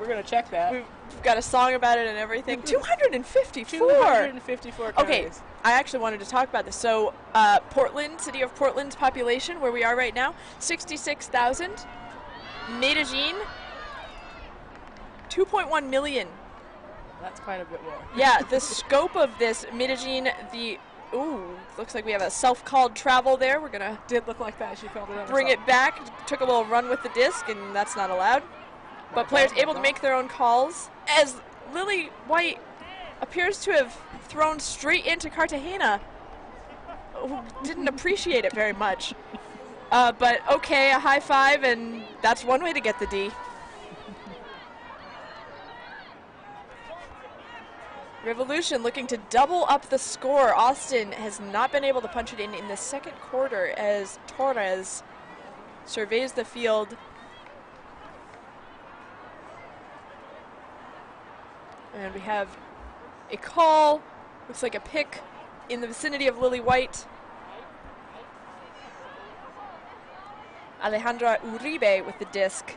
We're going to check that. We've got a song about it and everything. 254! 254 counties. Okay, I actually wanted to talk about this. So, Portland, city of Portland's population, where we are right now, 66,000. Medellin, 2.1 million. That's quite a bit more. Yeah, the scope of this, Medellin, looks like we have a self-called travel there. We're going to Did look like that. She called it. bring it back. Took a little run with the disc, and that's not allowed. But players able to make their own calls, as Lily White appears to have thrown straight into Cartagena, who didn't appreciate it very much. But okay, a high five, and that's one way to get the D. Revolution looking to double up the score. Austin has not been able to punch it in the second quarter as Torres surveys the field. And we have a call, looks like a pick in the vicinity of Lily White. Alejandra Uribe with the disc.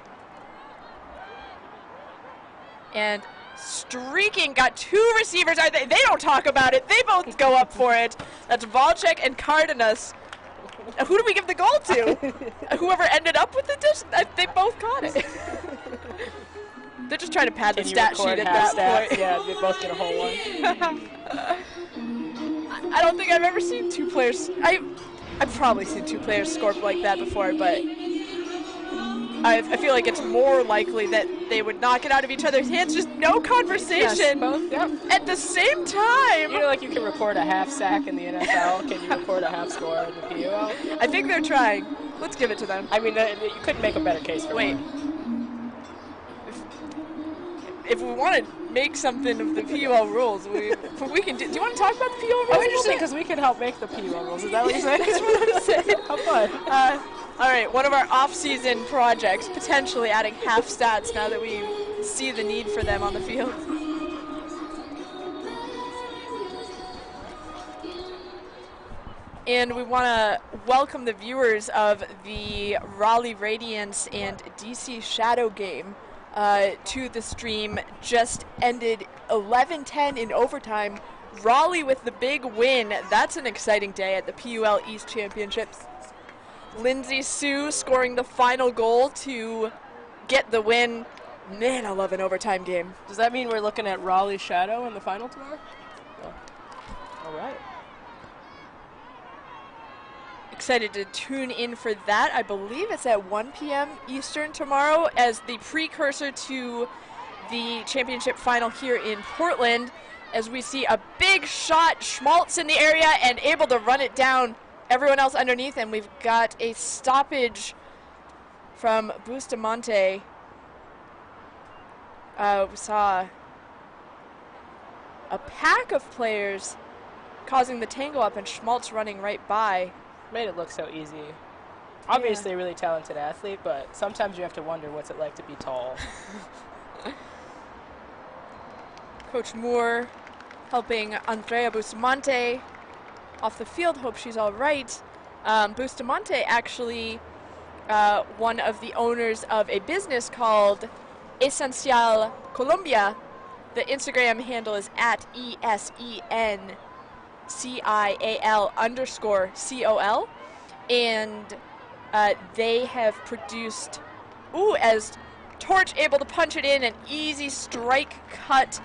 And streaking, got two receivers. They don't talk about it. They both go up for it. That's Volchek and Cardenas. Who do we give the goal to? Whoever ended up with the disc, they both caught it. They're just trying to pad the stat sheet at that point. Yeah, they both get a whole one. I don't think I've ever seen two players. I've probably seen two players score like that before, but I feel like it's more likely that they would knock it out of each other's hands. Just no conversation. Yes, both, yep. At the same time. You know, like you can record a half sack in the NFL. Can you record a half score in the PUL? I think they're trying. Let's give it to them. I mean, you couldn't make a better case for it. If we want to make something of the PUL rules, we can do. Do you want to talk about the PUL rules? Oh, interesting, because we can help make the PUL rules. Is that what you're saying? That's what I'm saying. How fun. All right, one of our off-season projects, potentially adding half stats now that we see the need for them on the field. And we want to welcome the viewers of the Raleigh Radiance and DC Shadow game to the stream. Just ended 11-10 in overtime. Raleigh with the big win. That's an exciting day at the PUL East Championships. Lindsay Sue scoring the final goal to get the win. Man, I love an overtime game. Does that mean we're looking at Raleigh Shadow in the final tomorrow? No. All right. Excited to tune in for that. I believe it's at 1 p.m. Eastern tomorrow as the precursor to the championship final here in Portland, as we see a big shot, Schmaltz in the area and able to run it down. Everyone else underneath, and we've got a stoppage from Bustamante. We saw a pack of players causing the tangle up and Schmaltz running right by. Made it look so easy. Obviously a really talented athlete, but sometimes you have to wonder what's it like to be tall. Coach Moore helping Andrea Bustamante off the field. Hope she's all right. Bustamante actually one of the owners of a business called Esencial Colombia. The Instagram handle is at ESENCIAL_COL. And they have produced, as Torch able to punch it in, an easy strike cut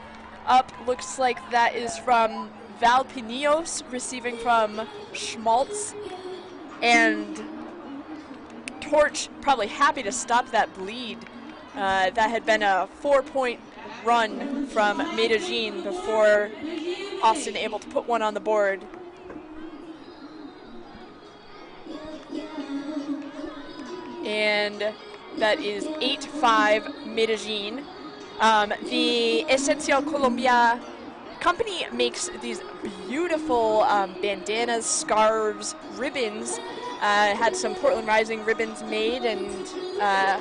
up. Looks like that is from Val Pineos receiving from Schmaltz, and Torch probably happy to stop that bleed. That had been a 4-point run from Medellin before Austin able to put one on the board. And that is 8-5 Medellin. The Esencial Colombia company makes these beautiful bandanas, scarves, ribbons. Had some Portland Rising ribbons made, and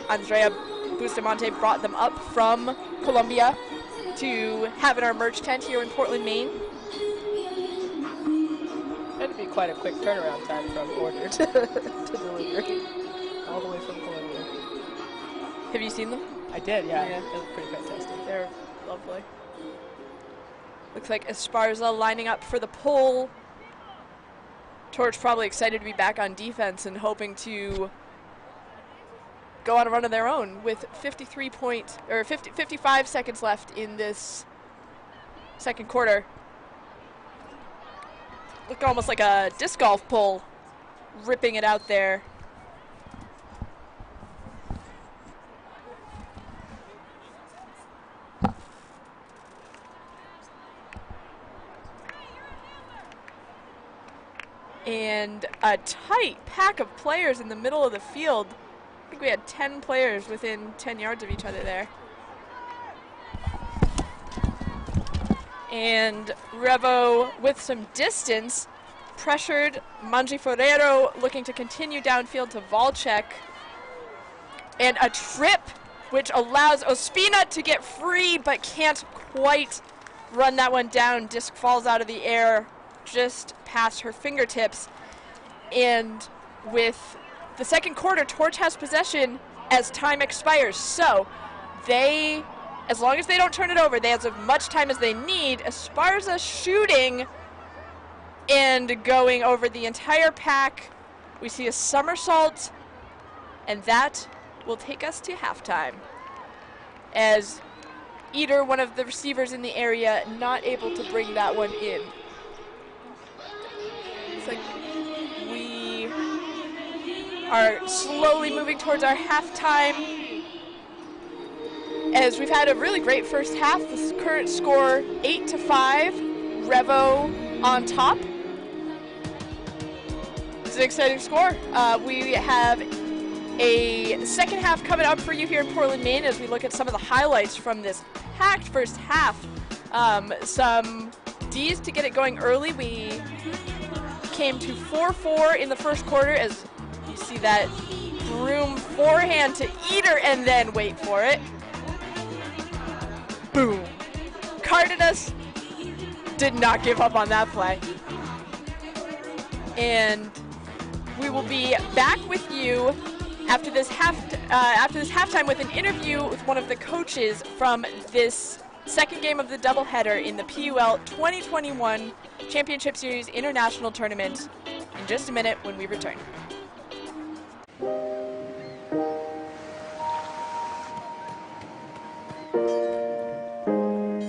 Andrea Bustamante brought them up from Colombia to have in our merch tent here in Portland, Maine. That'd be quite a quick turnaround time from order to delivery, all the way from Colombia. Have you seen them? I did, yeah. Yeah. They look pretty fantastic. They're lovely. Looks like Esparza lining up for the pull. Torch probably excited to be back on defense and hoping to go on a run of their own with 55 seconds left in this second quarter. Looked almost like a disc golf pull, ripping it out there. And a tight pack of players in the middle of the field. I think we had 10 players within 10 yards of each other there. And Revo, with some distance, pressured Mangiforero, looking to continue downfield to Volchek. And a trip, which allows Ospina to get free, but can't quite run that one down. Disc falls out of the air just past her fingertips. And with the second quarter, Torch has possession as time expires. So they, as long as they don't turn it over, they have as much time as they need. Esparza shooting and going over the entire pack. We see a somersault, and that will take us to halftime. As Eder, one of the receivers in the area, not able to bring that one in. It's like we are slowly moving towards our halftime, as we've had a really great first half. The current score 8-5, Revo on top. It's an exciting score. We have a second half coming up for you here in Portland, Maine, as we look at some of the highlights from this packed first half. Some D's to get it going early. We came to 4-4 in the first quarter, as you see that broom forehand to Eder, and then wait for it. Boom. Cardenas did not give up on that play. And we will be back with you after this halftime with an interview with one of the coaches from this second game of the doubleheader in the PUL 2021 Championship Series International Tournament in just a minute when we return.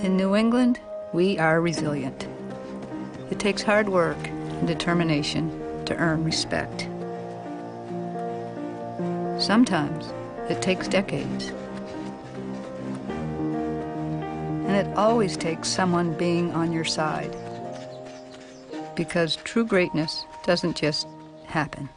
In New England, we are resilient. It takes hard work and determination to earn respect. Sometimes it takes decades. And it always takes someone being on your side. Because true greatness doesn't just happen.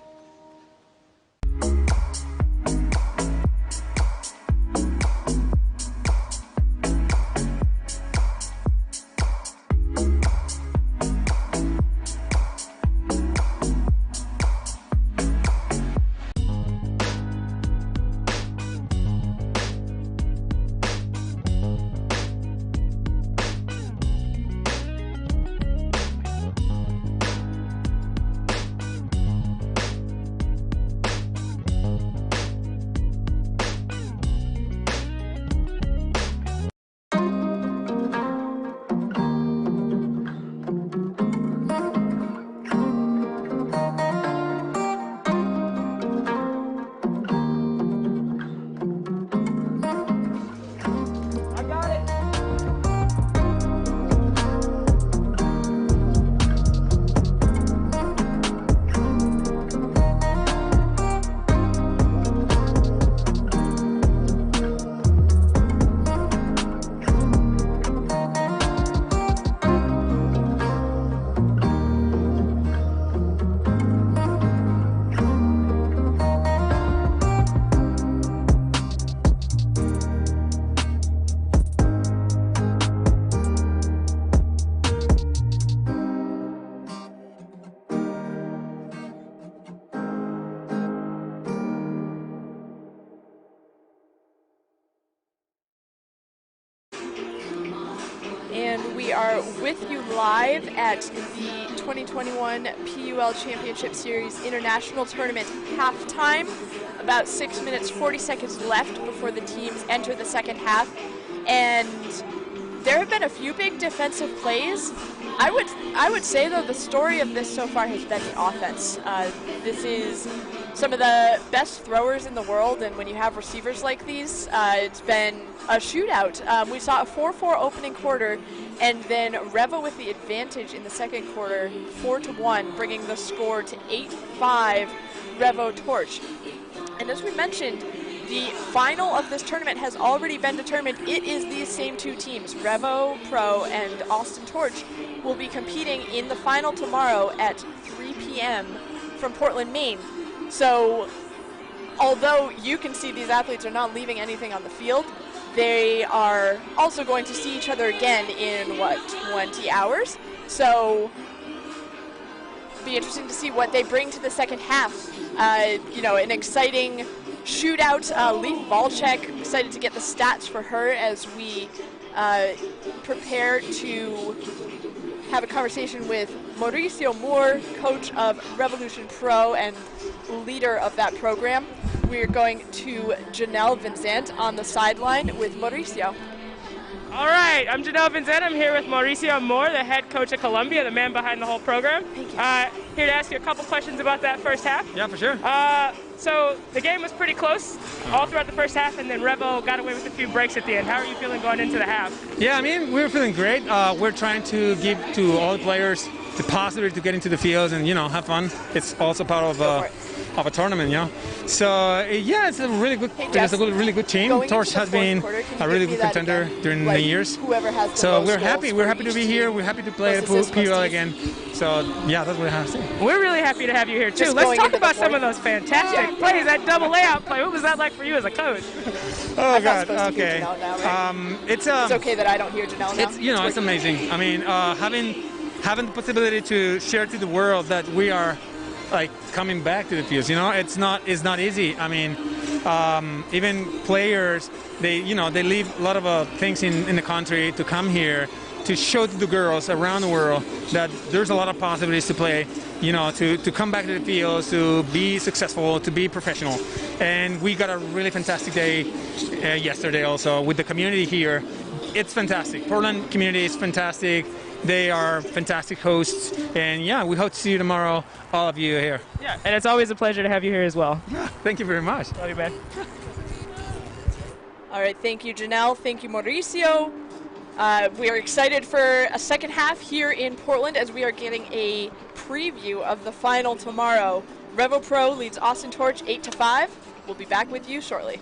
are with you live at the 2021 PUL Championship Series International Tournament halftime. About 6 minutes, 40 seconds left before the teams enter the second half. And there have been a few big defensive plays. I would say, though, the story of this so far has been the offense. This is some of the best throwers in the world, and when you have receivers like these, it's been a shootout. We saw a 4-4 opening quarter, and then Revo with the advantage in the second quarter, 4-1, bringing the score to 8-5 Revo Torch. And as we mentioned, the final of this tournament has already been determined. It is these same two teams, Revo Pro and Austin Torch, will be competing in the final tomorrow at 3 p.m. from Portland, Maine. So, although you can see these athletes are not leaving anything on the field, they are also going to see each other again in, 20 hours? So, be interesting to see what they bring to the second half. An exciting shootout. Leaf Volchek, excited to get the stats for her as we prepare to have a conversation with Mauricio Moore, coach of Revolution Pro and leader of that program. We're going to Janelle Vincent on the sideline with Mauricio. All right, I'm Janelle Vincent. I'm here with Mauricio Moore, the head coach of Columbia, the man behind the whole program. Thank you. Here to ask you a couple questions about that first half. Yeah, for sure. So the game was pretty close all throughout the first half, and then Revo got away with a few breaks at the end. How are you feeling going into the half? Yeah, I mean, we're feeling great. We're trying to give to all the players the possibility to get into the fields and, have fun. It's also part of a tournament, So, it's a really good, really good team. Torch has been a really good contender during the years. So we're happy. We're happy to be here. We're happy to play PUL again. So, that's what I have to say. We're really happy to have you here, too. Let's talk about some of those fantastic plays, that double layout play. What was that like for you as a coach? Oh, God. Okay. It's okay that I don't hear Janelle now. It's amazing. I mean, having the possibility to share to the world that we are coming back to the fields, it's not easy. I mean, even players, they leave a lot of things in the country to come here to show to the girls around the world that there's a lot of possibilities to play, to come back to the fields, to be successful, to be professional. And we got a really fantastic day yesterday also with the community here. It's fantastic. Portland community is fantastic. They are fantastic hosts, and we hope to see you tomorrow, all of you here. Yeah, and it's always a pleasure to have you here as well. Yeah, thank you very much. Love you, man. All right, thank you, Janelle. Thank you, Mauricio. We are excited for a second half here in Portland as we are getting a preview of the final tomorrow. Revo Pro leads Austin Torch 8-5. We'll be back with you shortly.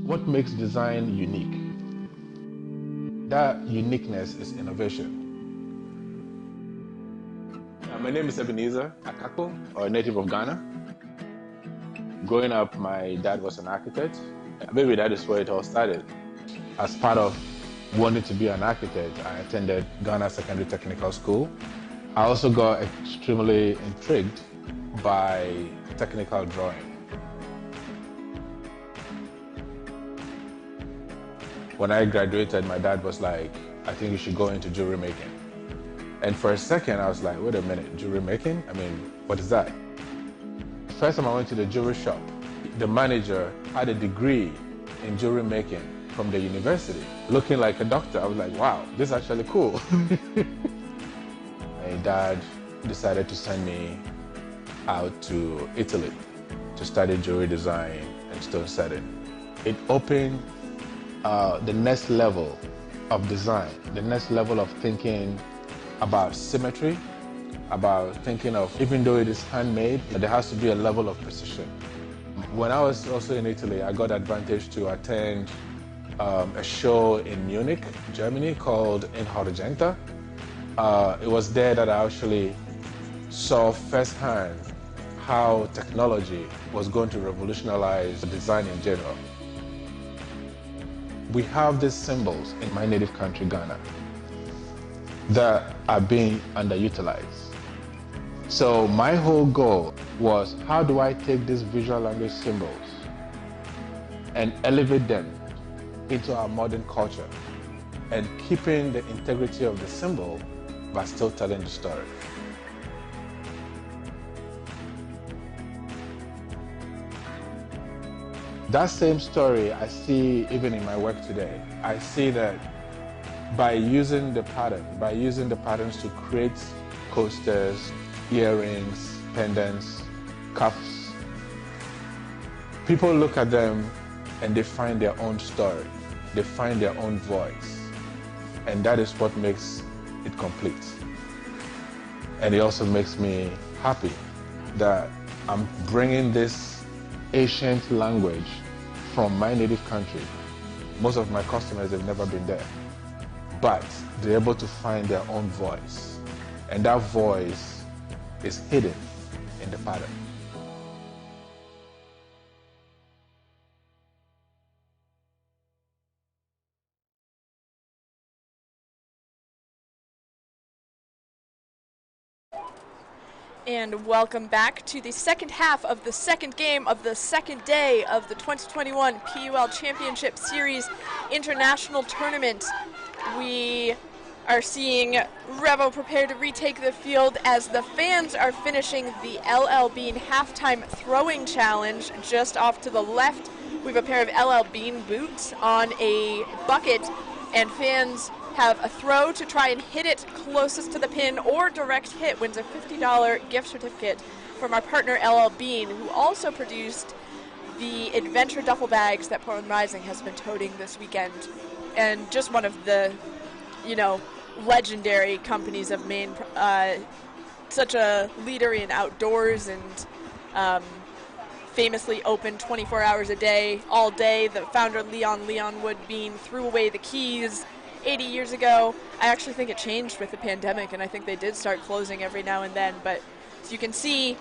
What makes design unique? That uniqueness is innovation. My name is Ebenezer Akakpo, or a native of Ghana. Growing up, my dad was an architect. Maybe that is where it all started. As part of wanting to be an architect, I attended Ghana Secondary Technical School. I also got extremely intrigued by technical drawing. When I graduated, my dad was like, I think you should go into jewelry making. And for a second, I was like, wait a minute, jewelry making? I mean, what is that? The first time I went to the jewelry shop, the manager had a degree in jewelry making from the university, looking like a doctor. I was like, wow, this is actually cool. My dad decided to send me out to Italy to study jewelry design and stone setting. It opened the next level of design, the next level of thinking about symmetry, about thinking of, even though it is handmade, there has to be a level of precision. When I was also in Italy, I got the advantage to attend a show in Munich, Germany, called Int'l. It was there that I actually saw firsthand how technology was going to revolutionize design in general. We have these symbols in my native country, Ghana, that are being underutilized. So my whole goal was, how do I take these visual language symbols and elevate them into our modern culture, and keeping the integrity of the symbol, but still telling the story. That same story I see even in my work today. I see that by using the patterns to create coasters, earrings, pendants, cuffs, people look at them and they find their own story. They find their own voice. And that is what makes it complete. And it also makes me happy that I'm bringing this ancient language from my native country. Most of my customers have never been there, but they're able to find their own voice. And that voice is hidden in the pattern. And welcome back to the second half of the second game of the second day of the 2021 PUL Championship Series International Tournament. We are seeing Revo prepare to retake the field as the fans are finishing the LL Bean halftime throwing challenge. Just off to the left, we have a pair of LL Bean boots on a bucket, and fans have a throw to try and hit it closest to the pin, or direct hit wins a $50 gift certificate from our partner LL Bean, who also produced the adventure duffel bags that Portland Rising has been toting this weekend. And just one of the, legendary companies of Maine, such a leader in outdoors, and famously open 24 hours a day, all day. The founder, Leon Wood Bean, threw away the keys 80 years ago. I actually think it changed with the pandemic, and I think they did start closing every now and then. But as you can see,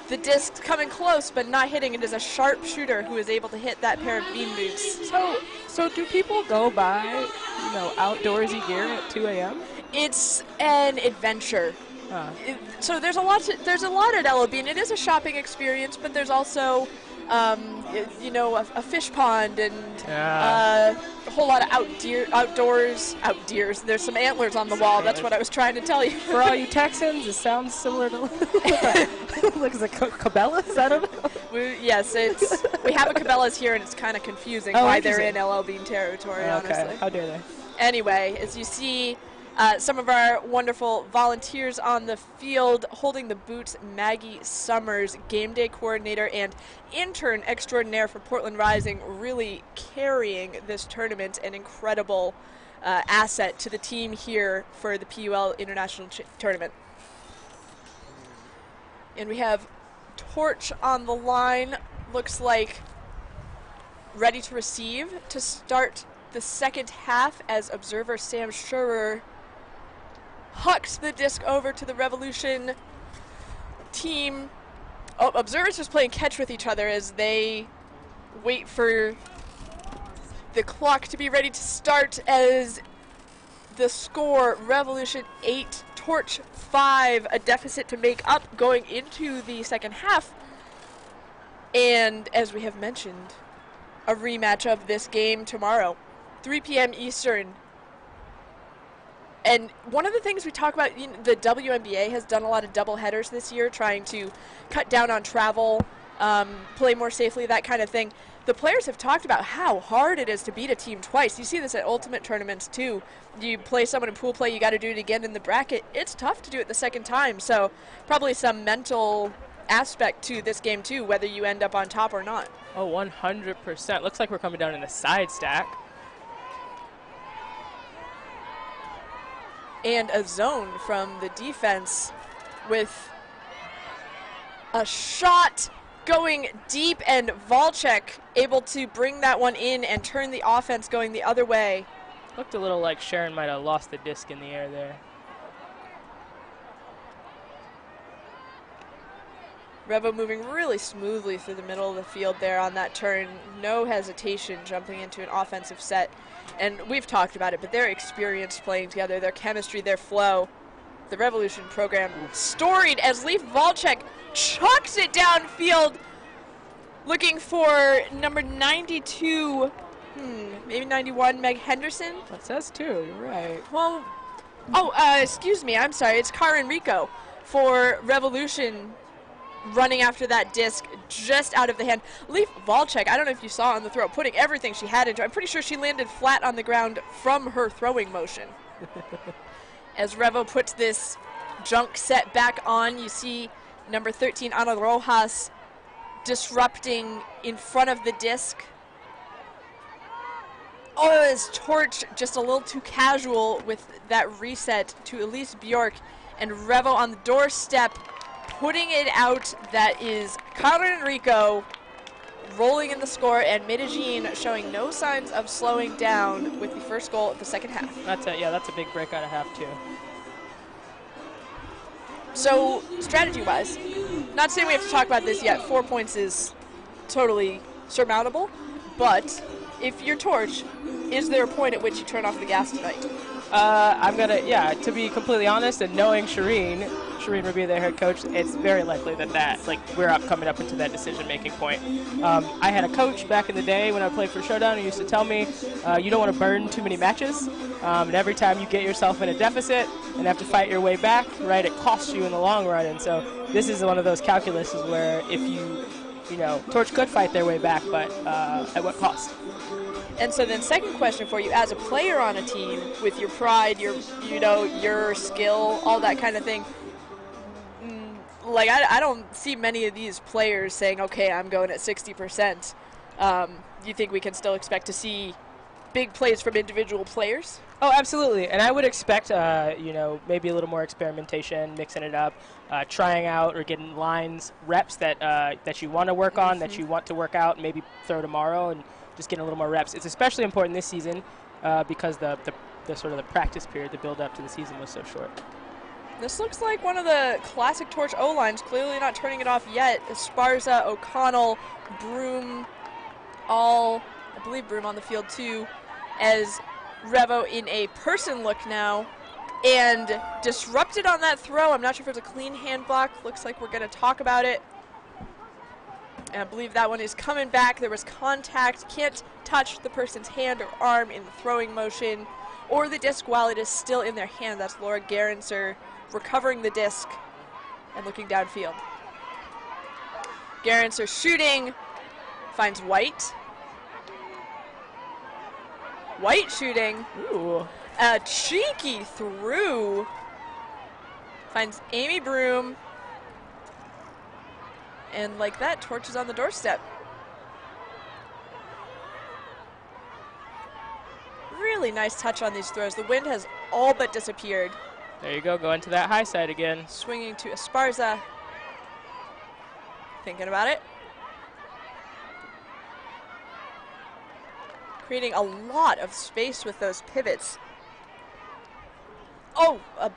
the disc coming close but not hitting. It is a sharp shooter who is able to hit that pair of bean boots. So do people go buy, outdoorsy gear at 2 a.m.? It's an adventure. So there's a lot at LL Bean. It is a shopping experience, but there's also a fish pond and a whole lot of outdoors. There's some antlers on the wall. That's what I was trying to tell you. For all you Texans, it sounds similar to looks like Cabela's. I don't know. Yes, we have a Cabela's here, and it's kind of confusing why they're in LL Bean territory. Okay. Honestly, How dare they? Anyway, as you see, some of our wonderful volunteers on the field holding the boots, Maggie Summers, game day coordinator and intern extraordinaire for Portland Rising, really carrying this tournament, an incredible asset to the team here for the PUL International Tournament. And we have Torch on the line, looks like ready to receive to start the second half, as observer Sam Schurer hucks the disc over to the Revolution team. Observers just playing catch with each other as they wait for the clock to be ready to start, as the score, Revolution 8, Torch 5, a deficit to make up going into the second half. And as we have mentioned, a rematch of this game tomorrow, 3 p.m. Eastern. And one of the things we talk about, the WNBA has done a lot of double headers this year, trying to cut down on travel, play more safely, that kind of thing. The players have talked about how hard it is to beat a team twice. You see this at ultimate tournaments too. You play someone in pool play, you got to do it again in the bracket. It's tough to do it the second time, so probably some mental aspect to this game too, whether you end up on top or not. Oh, 100%. Looks like we're coming down in the side stack. And a zone from the defense with a shot going deep, and Volchek able to bring that one in and turn the offense going the other way. Looked a little like Sharon might have lost the disc in the air there. Revo moving really smoothly through the middle of the field there on that turn. No hesitation jumping into an offensive set. And we've talked about it, but their experience playing together, their chemistry, their flow, the Revolution program storied as Leaf Volchek chucks it downfield looking for number 92, maybe 91, Meg Henderson. That says 2, you're right. Well, excuse me, I'm sorry, it's Karin Rico for Revolution running after that disc just out of the hand. Leaf Volchek, I don't know if you saw on the throw, putting everything she had into it. I'm pretty sure she landed flat on the ground from her throwing motion. As Revo puts this junk set back on, you see number 13, Ana Rojas, disrupting in front of the disc. Oh, his torch just a little too casual with that reset to Elise Bjork, and Revo on the doorstep putting it out. That is Karin Rico rolling in the score, and Medellin showing no signs of slowing down with the first goal of the second half. That's a big break out of half too. So strategy-wise, not saying we have to talk about this yet. 4 points is totally surmountable, but if you're Torch, is there a point at which you turn off the gas tonight? To be completely honest, and knowing Shireen would be their head coach, it's very likely that we're coming up into that decision-making point. I had a coach back in the day when I played for Showdown who used to tell me, you don't want to burn too many matches, and every time you get yourself in a deficit and have to fight your way back, right, it costs you in the long run. And so this is one of those calculuses where if Torch could fight their way back, but at what cost? And so then second question for you, as a player on a team with your pride, your skill, all that kind of thing, I don't see many of these players saying, okay, I'm going at 60%. You think we can still expect to see big plays from individual players? Oh, absolutely. And I would expect, maybe a little more experimentation, mixing it up, trying out or getting lines, reps that you want to work on, that you want to work out, and maybe throw tomorrow, and just getting a little more reps. It's especially important this season because the sort of the practice period, the build up to the season was so short. This looks like one of the classic Torch O-lines, clearly not turning it off yet. Esparza, O'Connell, Broom, I believe Broom on the field too, as Revo in a person look now, and disrupted on that throw. I'm not sure if it's a clean hand block. Looks like we're going to talk about it. And I believe that one is coming back. There was contact. Can't touch the person's hand or arm in the throwing motion or the disc while it is still in their hand. That's Laura Gerenser recovering the disc and looking downfield. Gerenser shooting, finds White. White shooting. Ooh. A cheeky through. Finds Amy Broom. And like that, Torch is on the doorstep. Really nice touch on these throws. The wind has all but disappeared. There you go, going to that high side again. Swinging to Esparza. Thinking about it. Creating a lot of space with those pivots. Oh, a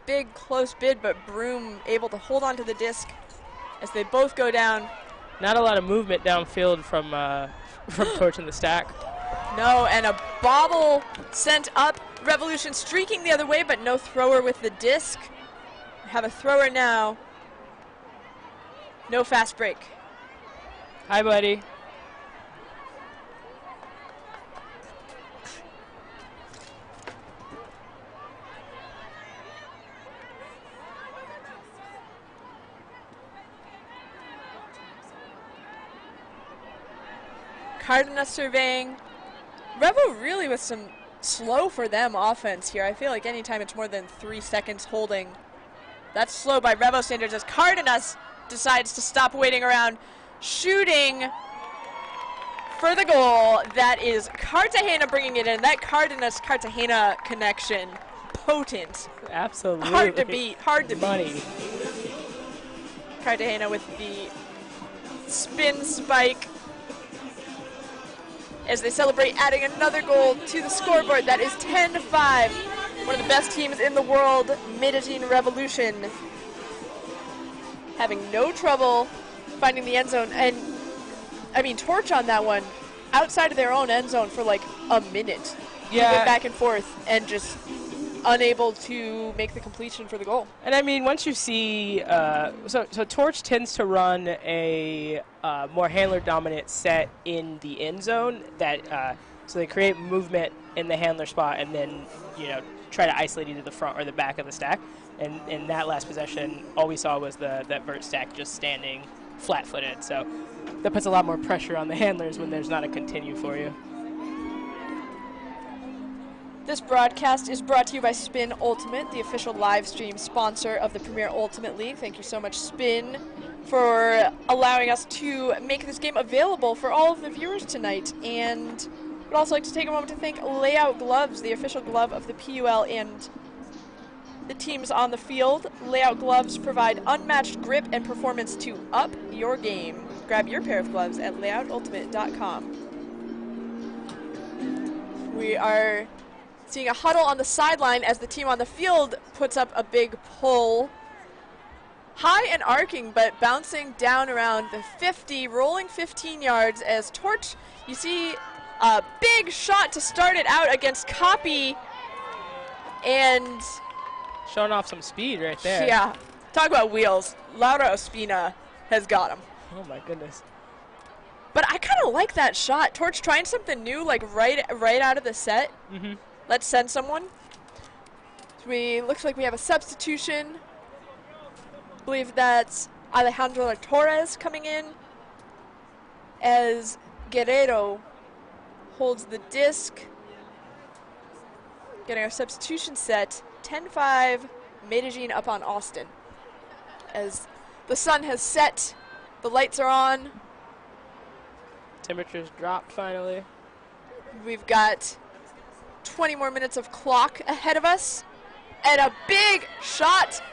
big close bid, but Broom able to hold on to the disc as they both go down. Not a lot of movement downfield from Torch in the stack. No, and a bobble sent up. Revolution streaking the other way, but no thrower with the disc. Have a thrower now. No fast break. Hi, buddy. Cardenas surveying. Revo really with some slow for them offense here. I feel like anytime it's more than 3 seconds holding, that's slow by Revo standards as Cardenas decides to stop waiting around. Shooting for the goal. That is Cartagena bringing it in. That Cardenas-Cartagena connection, potent. Absolutely. Hard to beat. Hard to Money. beat. Cartagena with the spin spike as they celebrate adding another goal to the scoreboard. That is 10-5. One of the best teams in the world, Medellin Revolution, having no trouble finding the end zone. And, I mean, Torch on that one, outside of their own end zone for like a minute. Yeah. Moving back and forth and just unable to make the completion for the goal. And I mean, once you see, so Torch tends to run a more handler-dominant set in the end zone. So they create movement in the handler spot and then, try to isolate either the front or the back of the stack. And in that last possession, all we saw was that vert stack just standing flat-footed. So that puts a lot more pressure on the handlers when there's not a continue for you. This broadcast is brought to you by Spin Ultimate, the official live stream sponsor of the Premier Ultimate League. Thank you so much, Spin, for allowing us to make this game available for all of the viewers tonight. And would also like to take a moment to thank Layout Gloves, the official glove of the PUL and the teams on the field. Layout Gloves provide unmatched grip and performance to up your game. Grab your pair of gloves at layoutultimate.com. We are seeing a huddle on the sideline as the team on the field puts up a big pull. High and arcing, but bouncing down around the 50, rolling 15 yards as Torch, you see a big shot to start it out against Copy. And showing off some speed right there. yeah, talk about wheels. Laura Ospina has got him. Oh my goodness. But I kind of like that shot. Torch trying something new, like right out of the set. Mm-hmm. Let's send someone. Looks like we have a substitution. I believe that's Alejandro Torres coming in as Guerrero holds the disc. Getting our substitution set. 10-5 Medellin up on Austin. As the sun has set, the lights are on. Temperatures dropped finally. We've got 20 more minutes of clock ahead of us. And a big shot,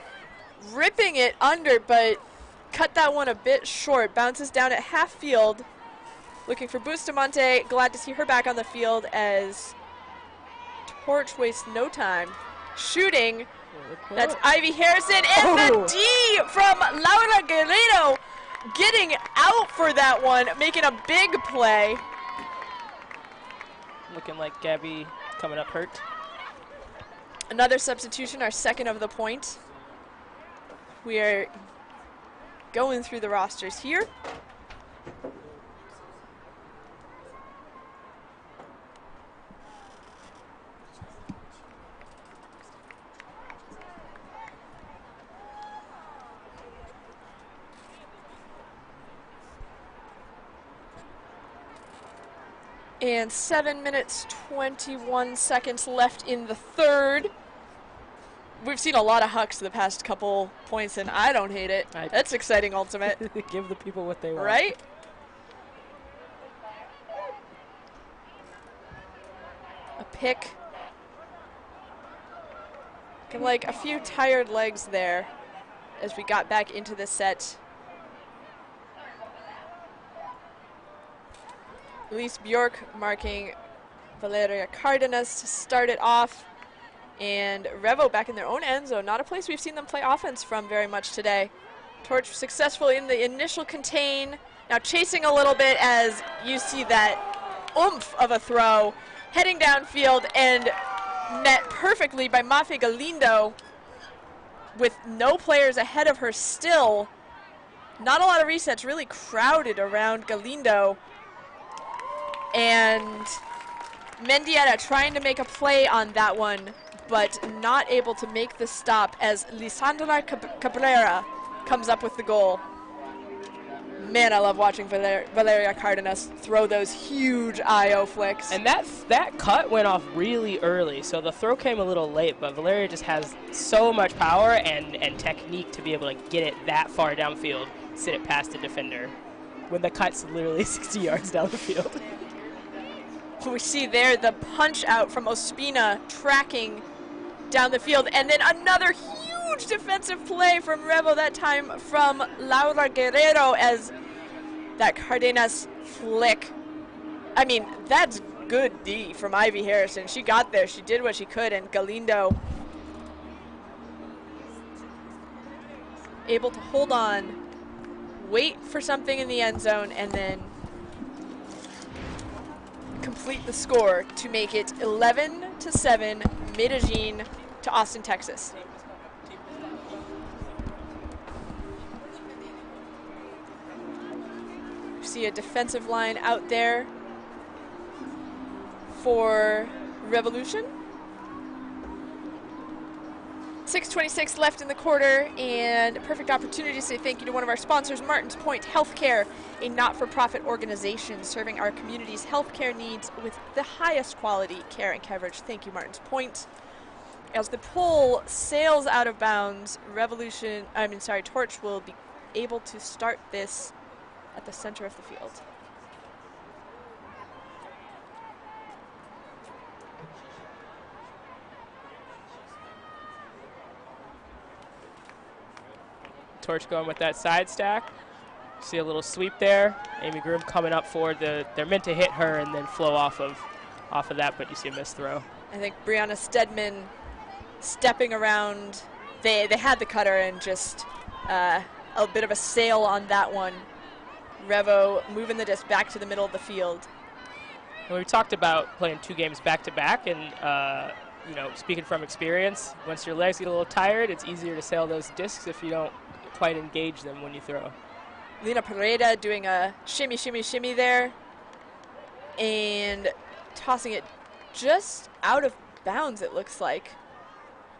ripping it under, but cut that one a bit short. Bounces down at half field. Looking for Bustamante. Glad to see her back on the field as Torch wastes no time. Shooting. That's Ivy Harrison. And the D from Laura Guerrero getting out for that one, making a big play. Looking like Gabby coming up hurt. Another substitution, our second of the point. We are going through the rosters here. And 7 minutes, 21 seconds left in the third. We've seen a lot of hucks the past couple points, and I don't hate it. That's exciting, Ultimate. Give the people what they want. Right? A pick. Looking like a few tired legs there as we got back into the set. Elise Bjork marking Valeria Cardenas to start it off. And Revo back in their own end zone. Not a place we've seen them play offense from very much today. Torch successful in the initial contain. Now chasing a little bit as you see that oomph of a throw. Heading downfield and met perfectly by Mafe Galindo with no players ahead of her still. Not a lot of resets, really crowded around Galindo. And Mendieta trying to make a play on that one, but not able to make the stop as Lisandra Cabrera comes up with the goal. Man, I love watching Valeria Cardenas throw those huge I.O. flicks. And that cut went off really early, so the throw came a little late, but Valeria just has so much power and technique to be able to get it that far downfield, sit it past the defender, when the cut's literally 60 yards down the field. We see there the punch out from Ospina tracking down the field, and then another huge defensive play from Revo, that time from Laura Guerrero, as that Cardenas flick. I mean, that's good D from Ivy Harrison. She got there, she did what she could, and Galindo able to hold on wait for something in the end zone, and then complete the score to make it 11-7 Medellin to Austin, Texas. You see a defensive line out there for Revolution. 6:26 left in the quarter, and a perfect opportunity to say thank you to one of our sponsors, Martin's Point Healthcare, a not-for-profit organization serving our community's healthcare needs with the highest quality care and coverage. Thank you, Martin's Point. As the PUL sails out of bounds, Torch will be able to start this at the center of the field. Torch going with that side stack. See a little sweep there. Amy Groom coming up for they're meant to hit her and then flow off of that, but you see a missed throw. I think Brianna Stedman stepping around. They had the cutter and just a bit of a sail on that one. Revo moving the disc back to the middle of the field. And we talked about playing 2 games back to back, and speaking from experience, once your legs get a little tired, it's easier to sail those discs if you don't quite engage them when you throw. Lena Pereda doing a shimmy, shimmy, shimmy there, and tossing it just out of bounds, it looks like.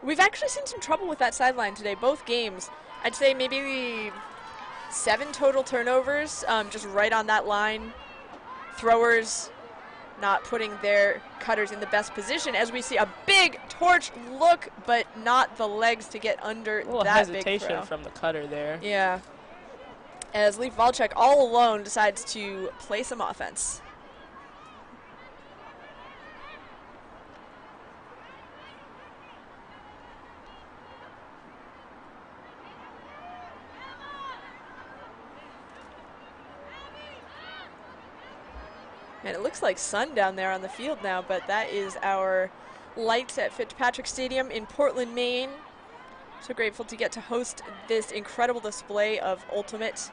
We've actually seen some trouble with that sideline today, both games. I'd say maybe 7 total turnovers, just right on that line. Throwers not putting their cutters in the best position, as we see a big Torch look, but not the legs to get under that big throw. A little hesitation from the cutter there. Yeah. As Leif Valchek all alone decides to play some offense. And it looks like sun down there on the field now, but that is our lights at Fitzpatrick Stadium in Portland, Maine. So grateful to get to host this incredible display of Ultimate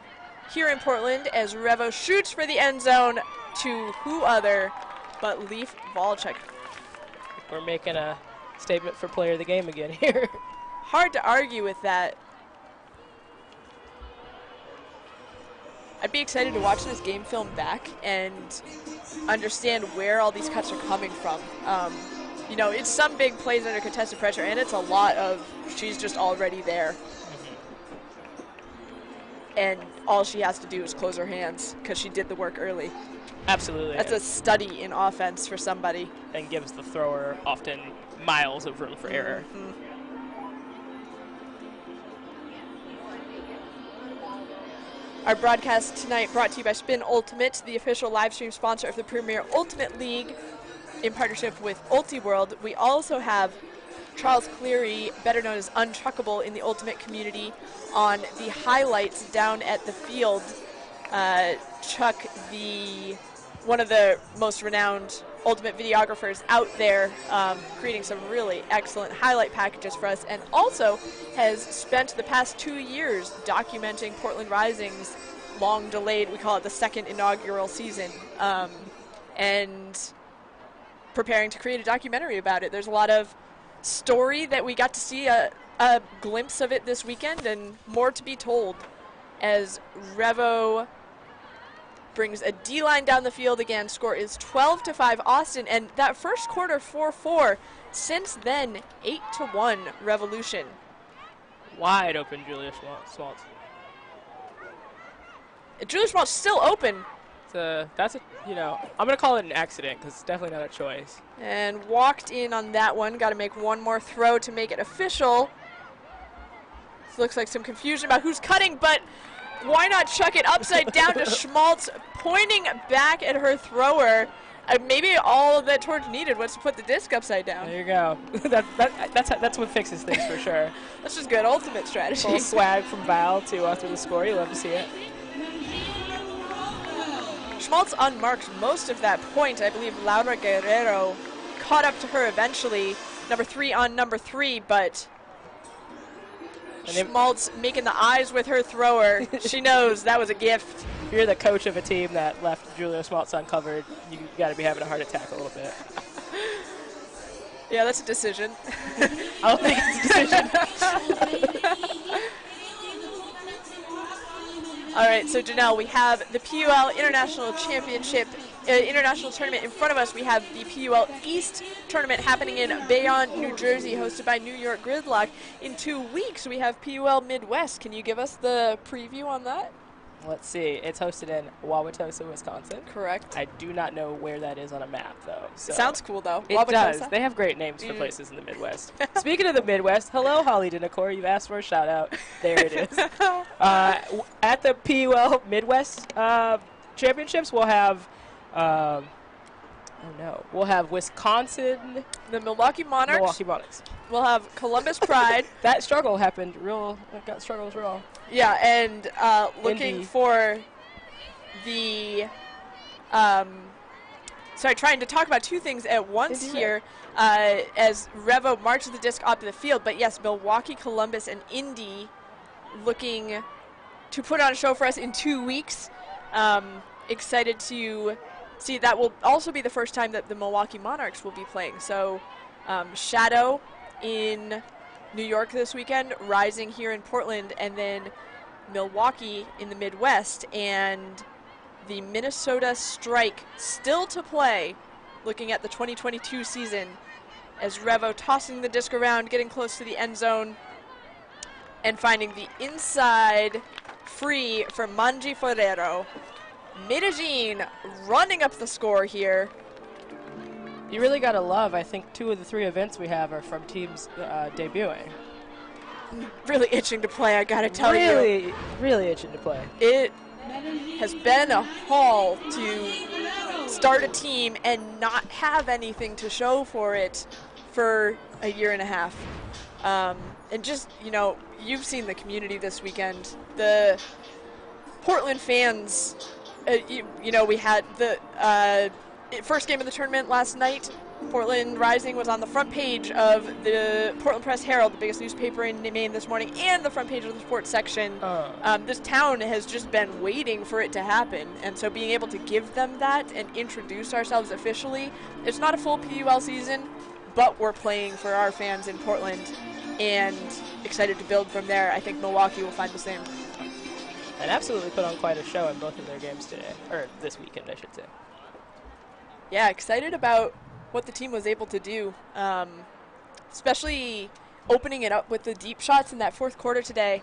here in Portland as Revo shoots for the end zone to who other but Leif Valchek. We're making a statement for player of the game again here. Hard to argue with that. I'd be excited to watch this game film back and understand where all these cuts are coming from. It's some big plays under contested pressure, and it's a lot of she's just already there. And all she has to do is close her hands because she did the work early. Absolutely. That's a study in offense for somebody. And gives the thrower often miles of room for error. Our broadcast tonight brought to you by Spin Ultimate, the official live stream sponsor of the Premier Ultimate League in partnership with UltiWorld. We also have Charles Cleary, better known as Untruckable in the Ultimate community, on the highlights down at the field. Chuck, one of the most renowned Ultimate videographers out there, creating some really excellent highlight packages for us, and also has spent the past 2 years documenting Portland Rising's long delayed, we call it the second inaugural season, and preparing to create a documentary about it. There's a lot of story that we got to see a glimpse of it this weekend, and more to be told as Revo brings a D-line down the field again. Score is 12-5 Austin, and that first quarter 4-4. Since then, 8-1 Revolution. Wide open Julia Schmaltz. Julia Schmaltz still open. I'm going to call it an accident because it's definitely not a choice. And walked in on that one. Got to make one more throw to make it official. This looks like some confusion about who's cutting, but why not chuck it upside down to Schmaltz, pointing back at her thrower. Maybe all that Torch needed was to put the disc upside down. There you go. That's what fixes things for sure. That's just good ultimate strategy. A little swag from Val to through the score. You love to see it. Schmaltz unmarked most of that point. I believe Laura Guerrero caught up to her eventually. Number 3 on number 3, but Schmaltz making the eyes with her thrower. She knows that was a gift. If you're the coach of a team that left Julia Schmaltz uncovered, you got to be having a heart attack a little bit. Yeah, that's a decision. I don't think it's a decision. All right, so Janelle, we have the PUL International Championship, International Tournament in front of us. We have the PUL East Tournament happening in Bayonne, New Jersey, hosted by New York Gridlock. In 2 weeks, we have PUL Midwest. Can you give us the preview on that? Let's see. It's hosted in Wauwatosa, Wisconsin. Correct. I do not know where that is on a map, though. So. Sounds cool, though. It Wauwatosa? does. They have great names for places in the Midwest. Speaking of the Midwest, hello, Holly Dinacore. You've asked for a shout-out. There it is. At the PUL Midwest Championships, we'll have... we'll have Wisconsin... The Milwaukee Monarchs. Milwaukee Monarchs. We'll have Columbus Pride. That struggle happened real... That struggle was real. Yeah, and looking Indy. for the... trying to talk about two things at once Indy, here as Revo marches the disc up to the field. But yes, Milwaukee, Columbus, and Indy looking to put on a show for us in 2 weeks. Excited to see. That will also be the first time that the Milwaukee Monarchs will be playing. So Shadow in New York this weekend, Rising here in Portland, and then Milwaukee in the Midwest, and the Minnesota Strike still to play, looking at the 2022 season, as Revo tossing the disc around, getting close to the end zone, and finding the inside free for Manji Ferrero. Medellin running up the score here. You really got to love, I think 2 of the 3 events we have are from teams debuting. Really itching to play, I gotta tell you. Really itching to play. It has been a haul to start a team and not have anything to show for it for a year and a half. And just, you've seen the community this weekend. The Portland fans, we had the first game of the tournament last night. Portland Rising was on the front page of the Portland Press Herald, the biggest newspaper in Maine this morning, and the front page of the sports section. This town has just been waiting for it to happen, and so being able to give them that and introduce ourselves officially, it's not a full PUL season, but we're playing for our fans in Portland, and excited to build from there. I think Milwaukee will find the same. And absolutely put on quite a show in both of their games today, or this weekend, I should say. Yeah, excited about what the team was able to do, especially opening it up with the deep shots in that fourth quarter today.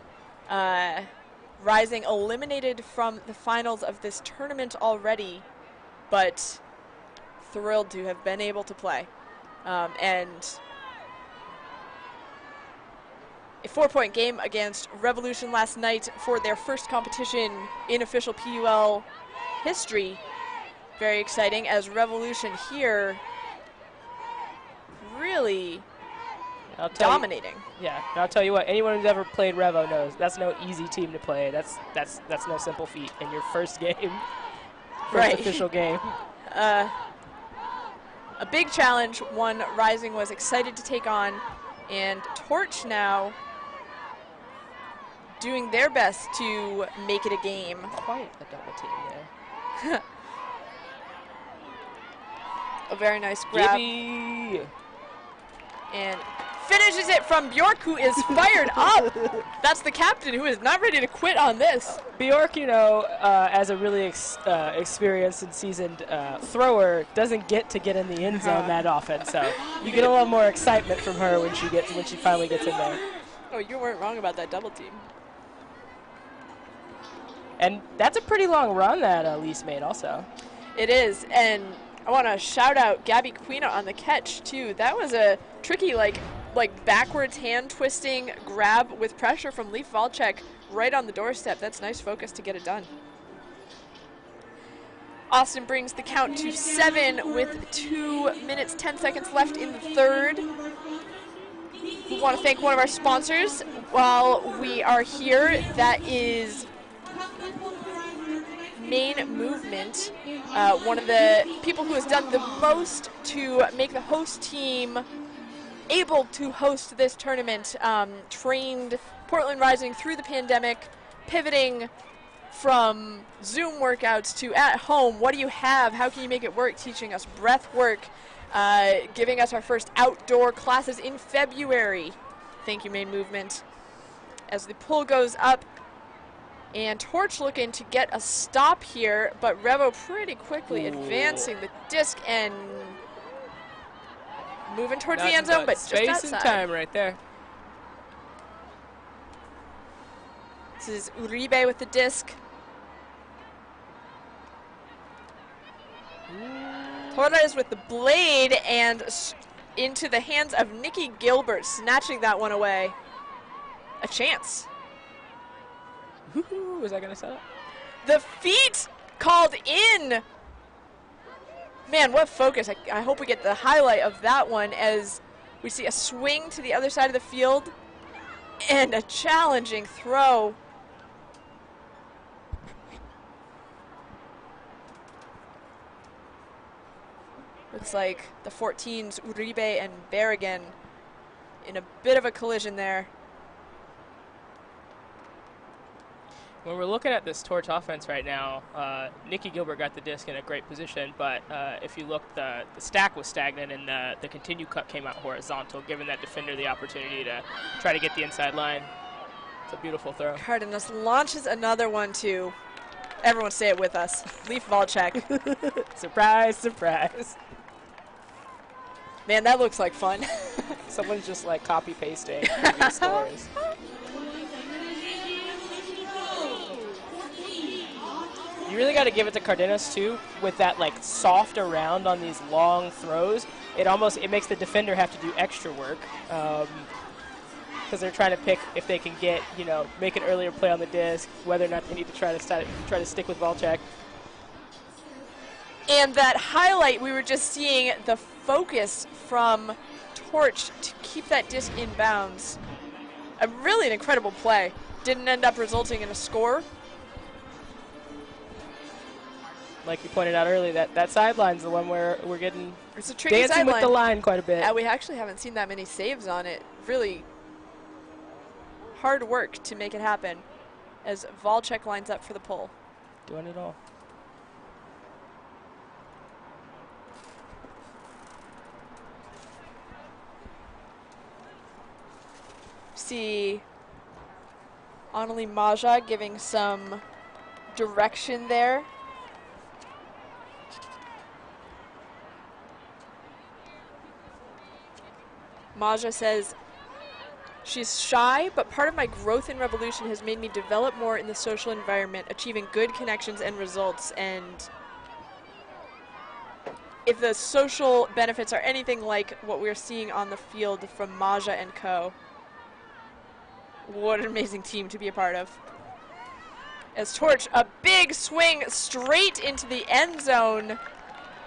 Rising eliminated from the finals of this tournament already, but thrilled to have been able to play. And a 4-point game against Revolution last night for their first competition in official PUL history. Very exciting, as Revolution here really dominating. And I'll tell you what, anyone who's ever played Revo knows that's no easy team to play. That's no simple feat in your first game, first official game. A big challenge, one Rising was excited to take on, and Torch now doing their best to make it a game. Quite a double team there. A very nice grab. Gibby. And finishes it from Bjork, who is fired up. That's the captain, who is not ready to quit on this. Bjork, as a really experienced and seasoned thrower, doesn't get in the end zone that often. So you get a little more excitement from her when she finally gets in there. Oh, you weren't wrong about that double team. And that's a pretty long run that Lise made also. It is, and I want to shout out Gabby Quina on the catch too. That was a tricky, like backwards hand twisting grab with pressure from Leif Valchek right on the doorstep. That's nice focus to get it done. Austin brings the count to 7 with 2 minutes, 10 seconds left in the third. We want to thank one of our sponsors while we are here. That is Maine Movement, one of the people who has done the most to make the host team able to host this tournament, trained Portland Rising through the pandemic, pivoting from Zoom workouts to at home. What do you have? How can you make it work? Teaching us breath work, giving us our first outdoor classes in February. Thank you, Main Movement. As the pull goes up, and Torch looking to get a stop here, but Revo pretty quickly advancing the disc and moving towards the end zone, but just outside. Space and time right there. This is Uribe with the disc. Torres with the blade and into the hands of Nikki Gilbert, snatching that one away. A chance. Was that going to set up? The feet called in. Man, what focus. I hope we get the highlight of that one as we see a swing to the other side of the field and a challenging throw. Looks like the 14s, Uribe and Berrigan, in a bit of a collision there. When we're looking at this Torch offense right now, Nikki Gilbert got the disc in a great position, but if you look, the stack was stagnant and the continue cut came out horizontal, giving that defender the opportunity to try to get the inside line. It's a beautiful throw. Cardenas launches another one too. Everyone say it with us. Leaf Volchek. Surprise, surprise. Man, that looks like fun. Someone's just like copy pasting previous scores. You really got to give it to Cardenas too, with that like soft around on these long throws. It makes the defender have to do extra work because they're trying to pick if they can get, make an earlier play on the disc, whether or not they need to try to stick with Volchek. And that highlight, we were just seeing the focus from Torch to keep that disc in bounds. Really an incredible play. Didn't end up resulting in a score. Like you pointed out earlier, that sideline's the one where we're getting it's a tricky dancing sideline with the line quite a bit. Yeah, we actually haven't seen that many saves on it. Really hard work to make it happen as Volchek lines up for the pull. Doing it all. See Annalie Maja giving some direction there. Maja says, she's shy, but part of my growth in Revolution has made me develop more in the social environment, achieving good connections and results. And if the social benefits are anything like what we're seeing on the field from Maja and co., what an amazing team to be a part of. As Torch, a big swing straight into the end zone.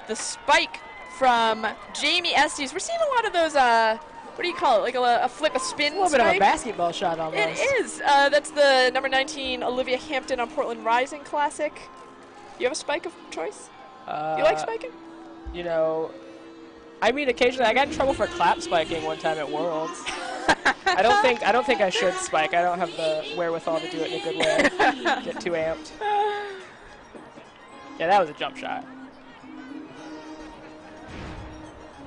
The spike from Jamie Estes. We're seeing a lot of those, what do you call it, like a flip, a spin A little spike? bit of a basketball shot almost. It is. That's the number 19 Olivia Hampton on Portland Rising Classic. You have a spike of choice? You like spiking? I mean, occasionally I got in trouble for clap spiking one time at Worlds. I don't think I should spike. I don't have the wherewithal to do it in a good way. Get too amped. Yeah, that was a jump shot.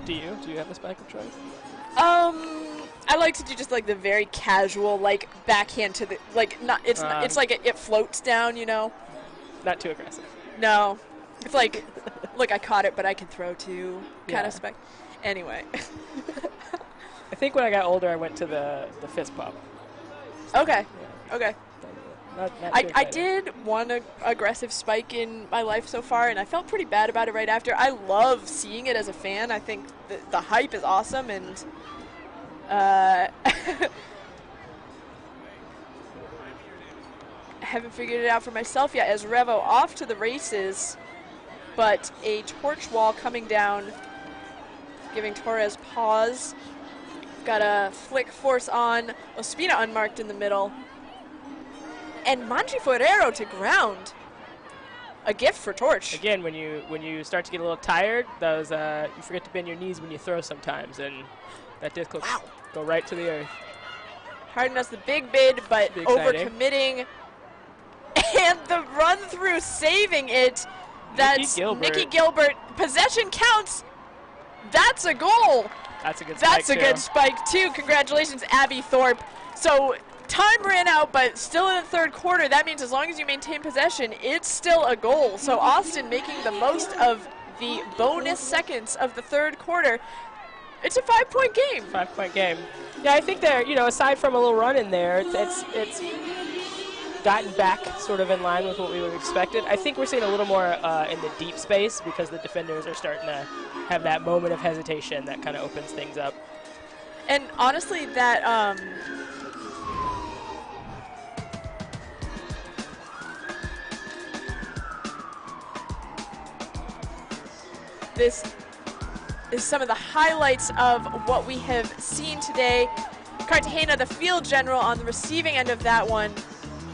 Do you have a spike of choice? I like to do just like the very casual, like backhand to the, like not. It's like it floats down, Not too aggressive. No, it's like, look, I caught it, but I can throw too, kind of spec. Anyway. I think when I got older, I went to the fist pump. Okay. Yeah. Okay. Not I did one aggressive spike in my life so far, and I felt pretty bad about it right after. I love seeing it as a fan. I think the hype is awesome, and haven't figured it out for myself yet as Revo off to the races, but a torch wall coming down, giving Torres pause. Got a flick force on, Ospina unmarked in the middle. And Manji Ferrero to ground. A gift for Torch. Again, when you start to get a little tired, those you forget to bend your knees when you throw sometimes, and that disc will go right to the earth. Cardenas the big bid, but overcommitting. And the run through saving it. That's Nikki Gilbert. Possession counts. That's a goal. That's a good spike. That's a good spike too. Congratulations, Abby Thorpe. So time ran out, but still in the third quarter. That means as long as you maintain possession, it's still a goal. So Austin making the most of the bonus seconds of the third quarter. It's a 5-point game. 5-point game. Yeah, I think they're, aside from a little run in there, it's gotten back sort of in line with what we would have expected. I think we're seeing a little more in the deep space because the defenders are starting to have that moment of hesitation that kind of opens things up. And honestly, that this is some of the highlights of what we have seen today. Cartagena, the field general, on the receiving end of that one.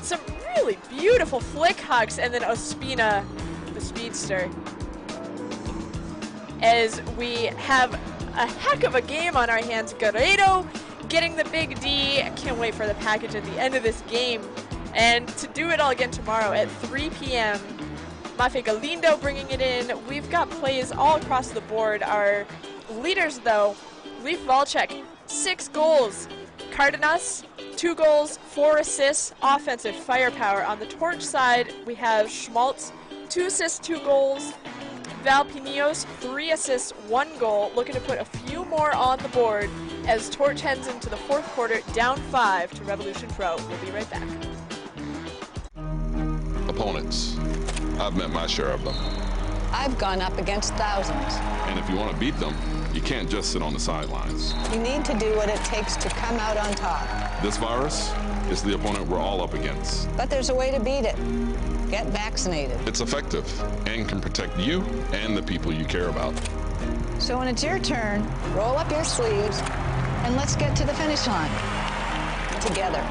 Some really beautiful flick hucks, and then Ospina, the speedster. As we have a heck of a game on our hands. Guerrero getting the big D. I can't wait for the package at the end of this game. And to do it all again tomorrow at 3 p.m. Mafe Galindo bringing it in. We've got plays all across the board. Our leaders, though, Leaf Volchek, 6 goals. Cardenas, 2 goals, 4 assists, offensive firepower. On the Torch side, we have Schmaltz, 2 assists, 2 goals. Val Pinillos, 3 assists, 1 goal. Looking to put a few more on the board as Torch heads into the fourth quarter, down 5 to Revolution Pro. We'll be right back. Opponents. I've met my share of them. I've gone up against thousands. And if you want to beat them, you can't just sit on the sidelines. You need to do what it takes to come out on top. This virus is the opponent we're all up against. But there's a way to beat it. Get vaccinated. It's effective and can protect you and the people you care about. So when it's your turn, roll up your sleeves and let's get to the finish line together.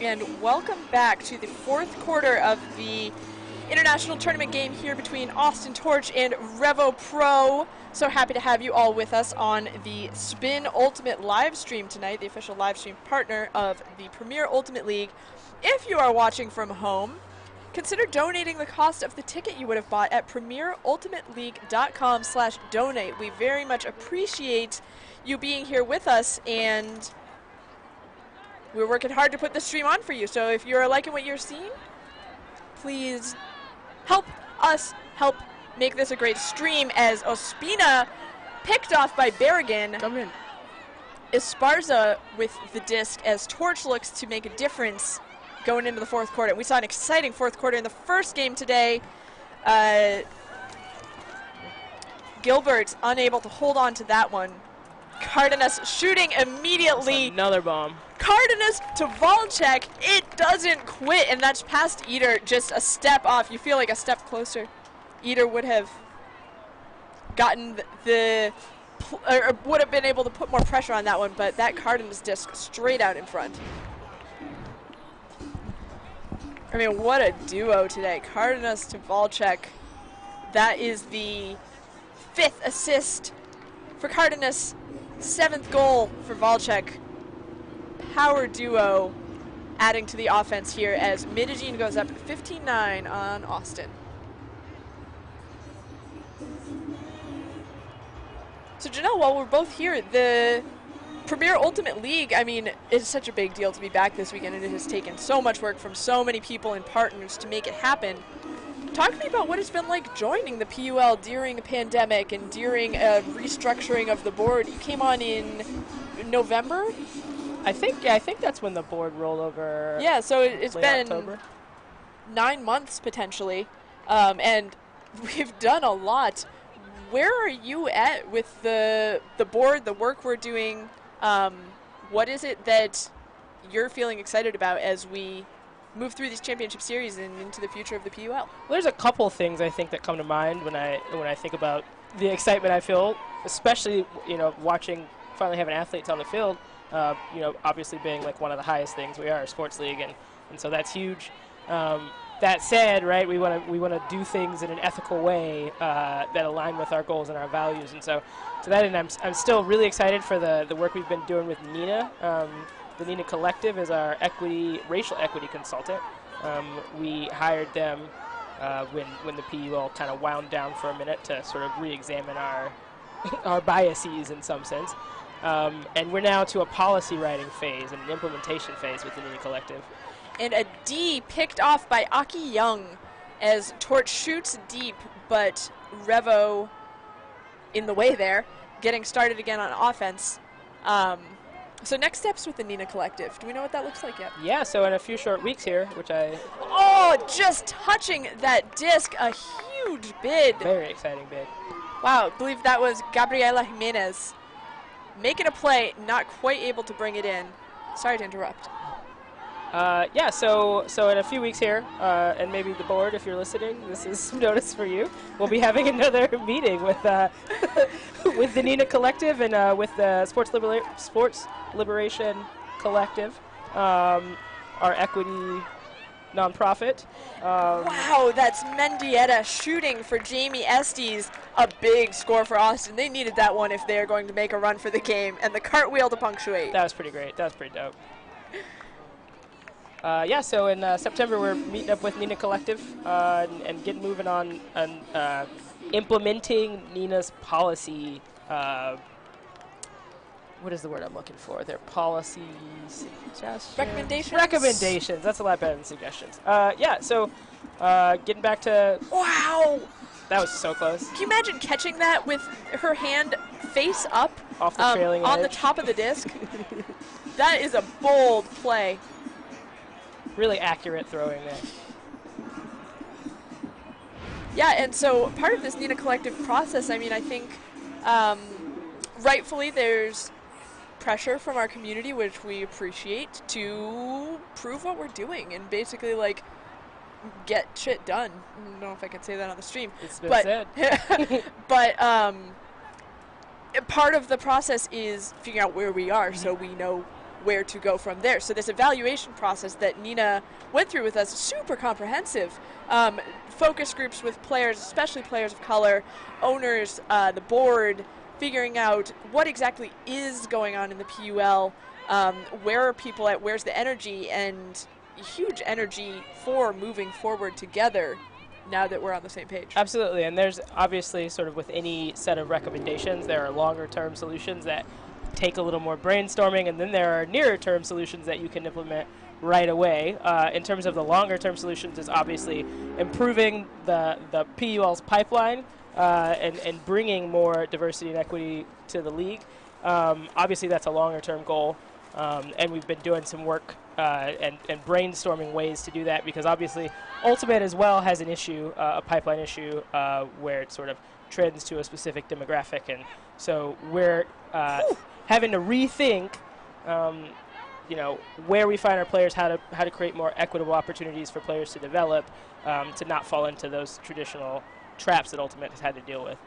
And welcome back to the fourth quarter of the international tournament game here between Austin Torch and Revo Pro. So happy to have you all with us on the Spin Ultimate live stream tonight, the official live stream partner of the Premier Ultimate League. If you are watching from home, consider donating the cost of the ticket you would have bought at premierultimateleague.com/donate. We very much appreciate you being here with us, and we're working hard to put the stream on for you. So if you're liking what you're seeing, please help us help make this a great stream as Ospina picked off by Berrigan. Come in. Esparza with the disc as Torch looks to make a difference going into the fourth quarter. We saw an exciting fourth quarter in the first game today. Gilbert unable to hold on to that one. Cardenas shooting immediately. That's another bomb. Cardenas to Volchek. It doesn't quit, and that's past Eater, just a step off. You feel like a step closer. Eater would have gotten or would have been able to put more pressure on that one, but that Cardenas disc straight out in front. I mean, what a duo today. Cardenas to Volchek. That is the 5th assist for Cardenas. 7th goal for Volchek. Power duo adding to the offense here as Medellin goes up 15-9 on Austin. So Janelle, while we're both here, the Premier Ultimate League, I mean, it's such a big deal to be back this weekend, and it has taken so much work from so many people and partners to make it happen. Talk to me about what it's been like joining the PUL during a pandemic and during a restructuring of the board. You came on in November? I think that's when the board rolled over. Yeah, so it's been October. 9 months potentially, and we've done a lot. Where are you at with the board, the work we're doing? What is it that you're feeling excited about as we move through these championship series and into the future of the PUL? Well, there's a couple things I think that come to mind when I think about the excitement I feel, especially watching finally having athletes on the field. Obviously being like one of the highest things we are a sports league, and so that's huge. That said, right, we want to do things in an ethical way that align with our goals and our values, and so to that end, I'm still really excited for the work we've been doing with Nina. The Nina Collective is our racial equity consultant. We hired them when the PUL kind of wound down for a minute to sort of re-examine our biases in some sense. And we're now to a policy writing phase and an implementation phase with the Nina Collective. And a D picked off by Aki Young as Torch shoots deep, but Revo in the way there, getting started again on offense. So next steps with the Nina Collective. Do we know what that looks like yet? Yeah, so in a few short weeks here, Oh, just touching that disc, a huge bid. Very exciting bid. Wow, I believe that was Gabriela Jimenez making a play, not quite able to bring it in. Sorry to interrupt. So in a few weeks here, and maybe the board, if you're listening, this is notice for you. We'll be having another meeting with with the Nina Collective and with the Sports Liberation Collective, our equity nonprofit. Wow, that's Mendieta shooting for Jamie Estes. A big score for Austin. They needed that one if they're going to make a run for the game, and the cartwheel to punctuate. That was pretty great. That was pretty dope. So in September we're meeting up with Nina Collective and getting moving on implementing Nina's policy. What is the word I'm looking for? Their policy suggestions? Recommendations? Recommendations. That's a lot better than suggestions. Getting back to... Wow! That was so close. Can you imagine catching that with her hand face up off the trailing on edge. the top of the disc? That is a bold play. Really accurate throwing there. Yeah, and so part of this Nina Collective process, I mean, I think rightfully there's pressure from our community, which we appreciate, to prove what we're doing and basically, like, get shit done. I don't know if I can say that on the stream. It's been said. But part of the process is figuring out where we are so we know where to go from there. So this evaluation process that Nina went through with us is super comprehensive. Focus groups with players, especially players of color, owners, the board, figuring out what exactly is going on in the PUL, where are people at, where's the energy, and huge energy for moving forward together now that we're on the same page. Absolutely, and there's obviously sort of with any set of recommendations, there are longer term solutions that take a little more brainstorming, and then there are nearer term solutions that you can implement right away. In terms of the longer term solutions, is obviously improving the PUL's pipeline and bringing more diversity and equity to the league. Obviously that's a longer term goal, and we've been doing some work and brainstorming ways to do that, because obviously Ultimate as well has an issue, a pipeline issue, where it sort of trends to a specific demographic, and so we're having to rethink where we find our players, how to create more equitable opportunities for players to develop, to not fall into those traditional traps that Ultimate has had to deal with.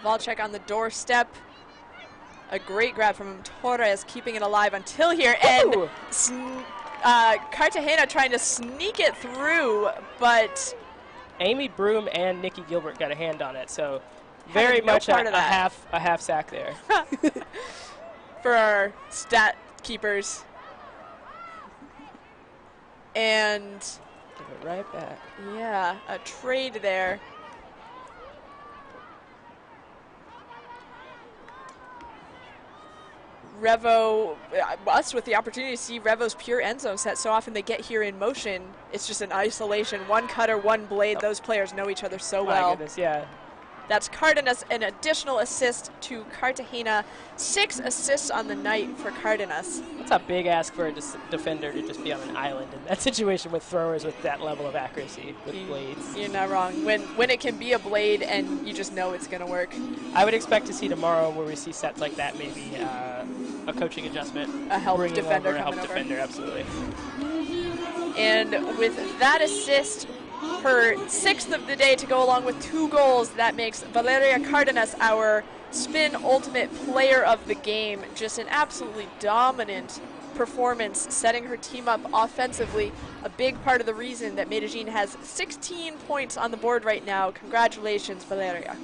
Volchek on the doorstep. A great grab from Torres, keeping it alive until here. And Cartagena trying to sneak it through, but Amy Broom and Nikki Gilbert got a hand on it, so very much a half sack there. For our stat keepers. And give it right back. Yeah, a trade there. Revo, us with the opportunity to see Revo's pure end zone set. So often they get here in motion. It's just an isolation, one cutter, one blade. Those players know each other so well. My goodness, yeah. That's Cardenas, an additional assist to Cartagena. 6 assists on the night for Cardenas. That's a big ask for a defender to just be on an island in that situation with throwers with that level of accuracy with blades. You're not wrong. When it can be a blade and you just know it's going to work. I would expect to see tomorrow where we see sets like that, maybe a coaching adjustment. A help bringing defender over a help coming over. defender, absolutely. And with that assist, her 6th of the day to go along with 2 goals, that makes Valeria Cardenas our Spin Ultimate Player of the Game. Just an absolutely dominant performance, setting her team up offensively. A big part of the reason that Medellin has 16 points on the board right now. Congratulations, Valeria.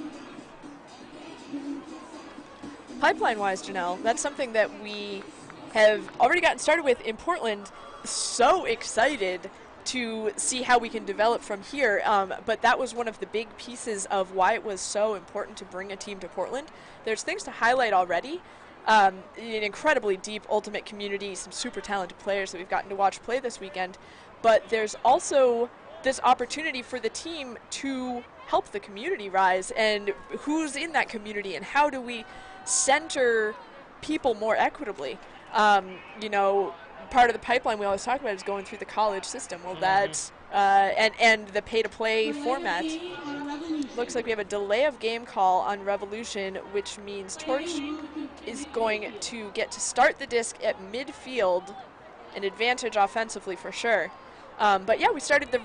Pipeline-wise, Janelle, that's something that we have already gotten started with in Portland. So excited to see how we can develop from here, but that was one of the big pieces of why it was so important to bring a team to Portland. There's things to highlight already. An incredibly deep Ultimate community, some super talented players that we've gotten to watch play this weekend, but there's also this opportunity for the team to help the community rise, and who's in that community and how do we center people more equitably. You know, part of the pipeline we always talk about is going through the college system. Well, that's and the pay-to-play format. Looks like we have a delay of game call on Revolution, which means Torch is going to get to start the disc at midfield, an advantage offensively for sure. But yeah, we started the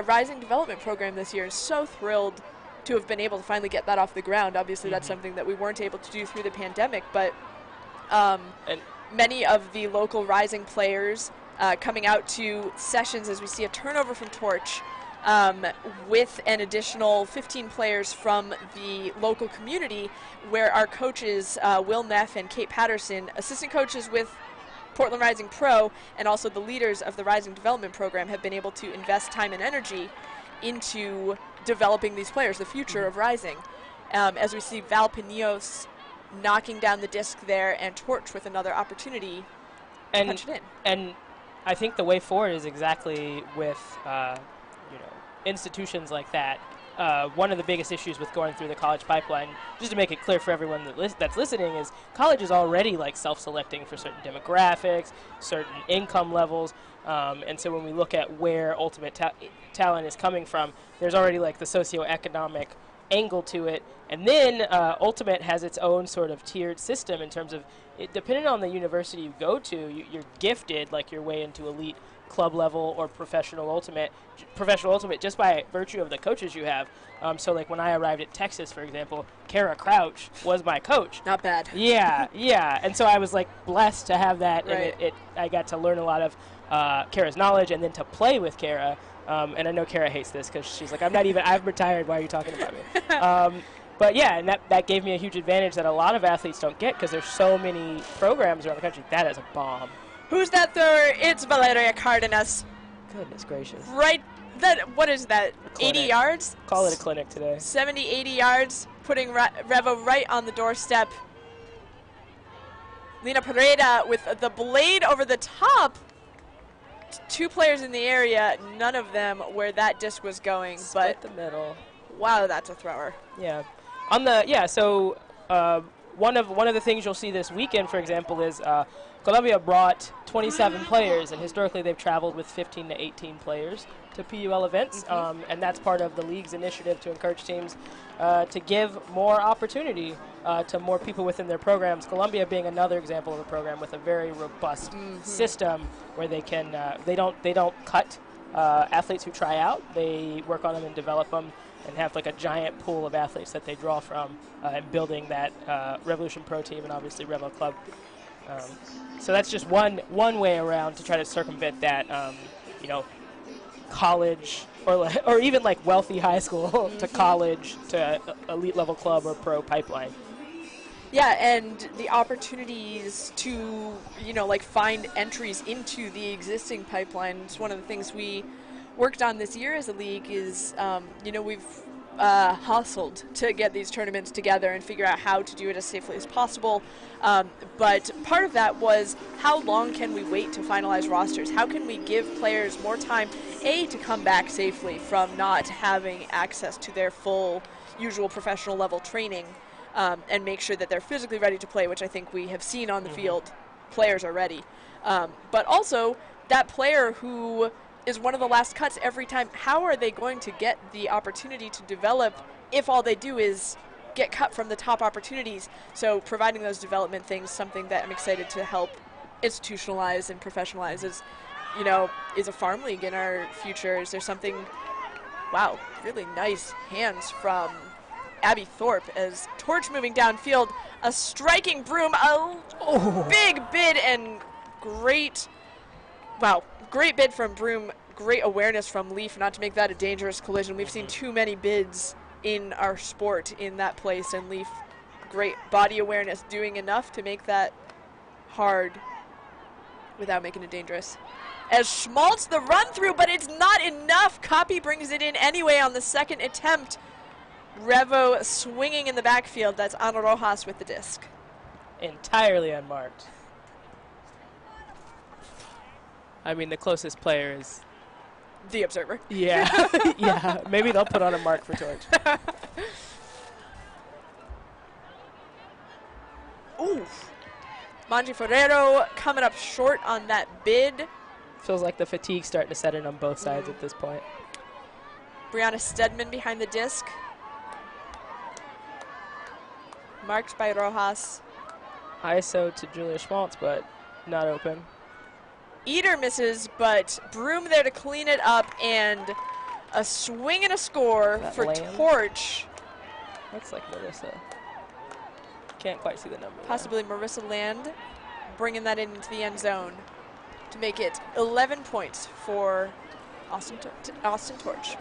Rising Development Program this year. So thrilled to have been able to finally get that off the ground. Obviously, that's something that we weren't able to do through the pandemic, but many of the local Rising players coming out to sessions as we see a turnover from Torch with an additional 15 players from the local community, where our coaches, Will Neff and Kate Patterson, assistant coaches with Portland Rising Pro, and also the leaders of the Rising Development Program, have been able to invest time and energy into developing these players, the future of Rising. As we see Val Pinos knocking down the disc there, and Torch with another opportunity to punch it in. And I think the way forward is exactly with institutions like that. One of the biggest issues with going through the college pipeline, just to make it clear for everyone that's listening, is college is already like self-selecting for certain demographics, certain income levels, and so when we look at where ultimate talent is coming from, there's already like the socioeconomic angle to it, and then Ultimate has its own sort of tiered system in terms of it, depending on the university you go to, you're gifted like your way into elite club level or professional ultimate just by virtue of the coaches you have. So like when I arrived at Texas, for example, Kara Crouch was my coach. Not bad. Yeah, and so I was like blessed to have that, right. And I got to learn a lot of Kara's knowledge and then to play with Kara. And I know Kara hates this because she's like, I've retired, why are you talking about me? But yeah, and that gave me a huge advantage that a lot of athletes don't get because there's so many programs around the country. That is a bomb. Who's that thrower? It's Valeria Cardenas. Goodness gracious. Right, what is that, 80 yards? Call it a clinic today. 70, 80 yards, putting Revo right on the doorstep. Lina Pereira with the blade over the top. 2 players in the area, none of them where that disc was going. Split but the middle. Wow, that's a thrower. Yeah. So one of the things you'll see this weekend, for example, is Colombia brought 27 players, and historically they've traveled with 15 to 18 players to PUL events, and that's part of the league's initiative to encourage teams to give more opportunity to more people within their programs. Colombia being another example of a program with a very robust system where they can they don't cut athletes who try out. They work on them and develop them, and have like a giant pool of athletes that they draw from, and building that Revolution Pro team and obviously Revo Club. So that's just one way around to try to circumvent that, college or even like wealthy high school to college to elite level club or pro pipeline. Yeah, and the opportunities to, find entries into the existing pipeline. It's one of the things we worked on this year as a league is, we've hustled to get these tournaments together and figure out how to do it as safely as possible. But part of that was how long can we wait to finalize rosters? How can we give players more time, to come back safely from not having access to their full usual professional level training, and make sure that they're physically ready to play, which I think we have seen on the field. Players are ready. But also that player who is one of the last cuts every time, how are they going to get the opportunity to develop if all they do is get cut from the top opportunities? So providing those development things, something that I'm excited to help institutionalize and professionalize, is you know, is a farm league in our future? Is there something, wow, really nice hands from Abby Thorpe as Torch moving downfield, a striking Broom, big bid and great, wow, great bid from Broom, great awareness from Leaf not to make that a dangerous collision. We've seen too many bids in our sport in that place, and Leaf, great body awareness, doing enough to make that hard without making it dangerous. As Schmaltz the run through, but it's not enough. Copy brings it in anyway on the second attempt. Revo swinging in the backfield. That's Ana Rojas with the disc. Entirely unmarked. I mean, the closest player is the observer. Yeah, yeah. Maybe they'll put on a mark for Torch. Ooh. Manji Ferrero coming up short on that bid. Feels like the fatigue's starting to set in on both sides at this point. Brianna Stedman behind the disc. Marked by Rojas. ISO to Julia Schmaltz, but not open. Eater misses, but Broom there to clean it up, and a swing and a score for Land? Torch. Looks like Marissa. Can't quite see the number. Possibly Marissa Land bringing that into the end zone to make it 11 points for Austin Torch.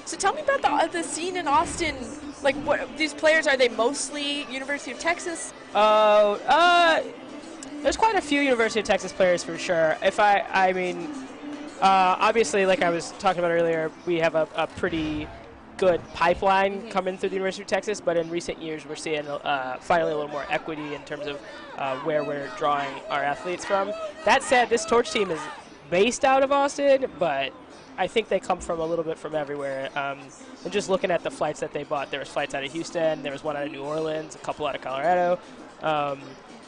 So tell me about the scene in Austin. Like, what these players, are they mostly University of Texas? There's quite a few University of Texas players for sure. Obviously, like I was talking about earlier, we have a pretty good pipeline coming through the University of Texas, but in recent years we're seeing finally a little more equity in terms of where we're drawing our athletes from. That said, this Torch team is based out of Austin, but I think they come from a little bit from everywhere. And just looking at the flights that they bought, there was flights out of Houston, there was one out of New Orleans, a couple out of Colorado.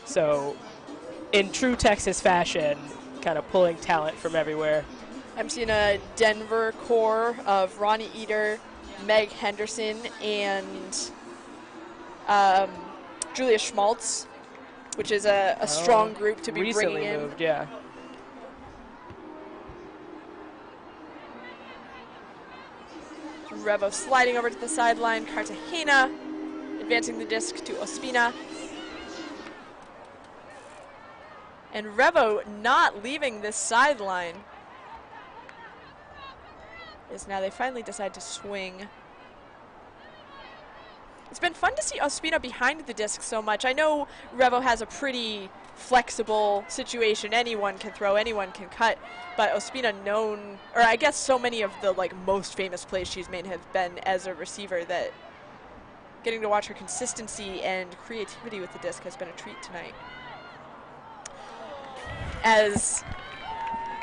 So in true Texas fashion, kind of pulling talent from everywhere. I'm seeing a Denver core of Ronnie Eater, Meg Henderson, and Julia Schmaltz, which is a strong group to be bringing in. Moved, yeah. Revo sliding over to the sideline. Cartagena advancing the disc to Ospina. And Revo not leaving this sideline, as now they finally decide to swing. It's been fun to see Ospina behind the disc so much. I know Revo has a pretty flexible situation. Anyone can throw, anyone can cut, but Ospina known, or I guess so many of the most famous plays she's made have been as a receiver that getting to watch her consistency and creativity with the disc has been a treat tonight. As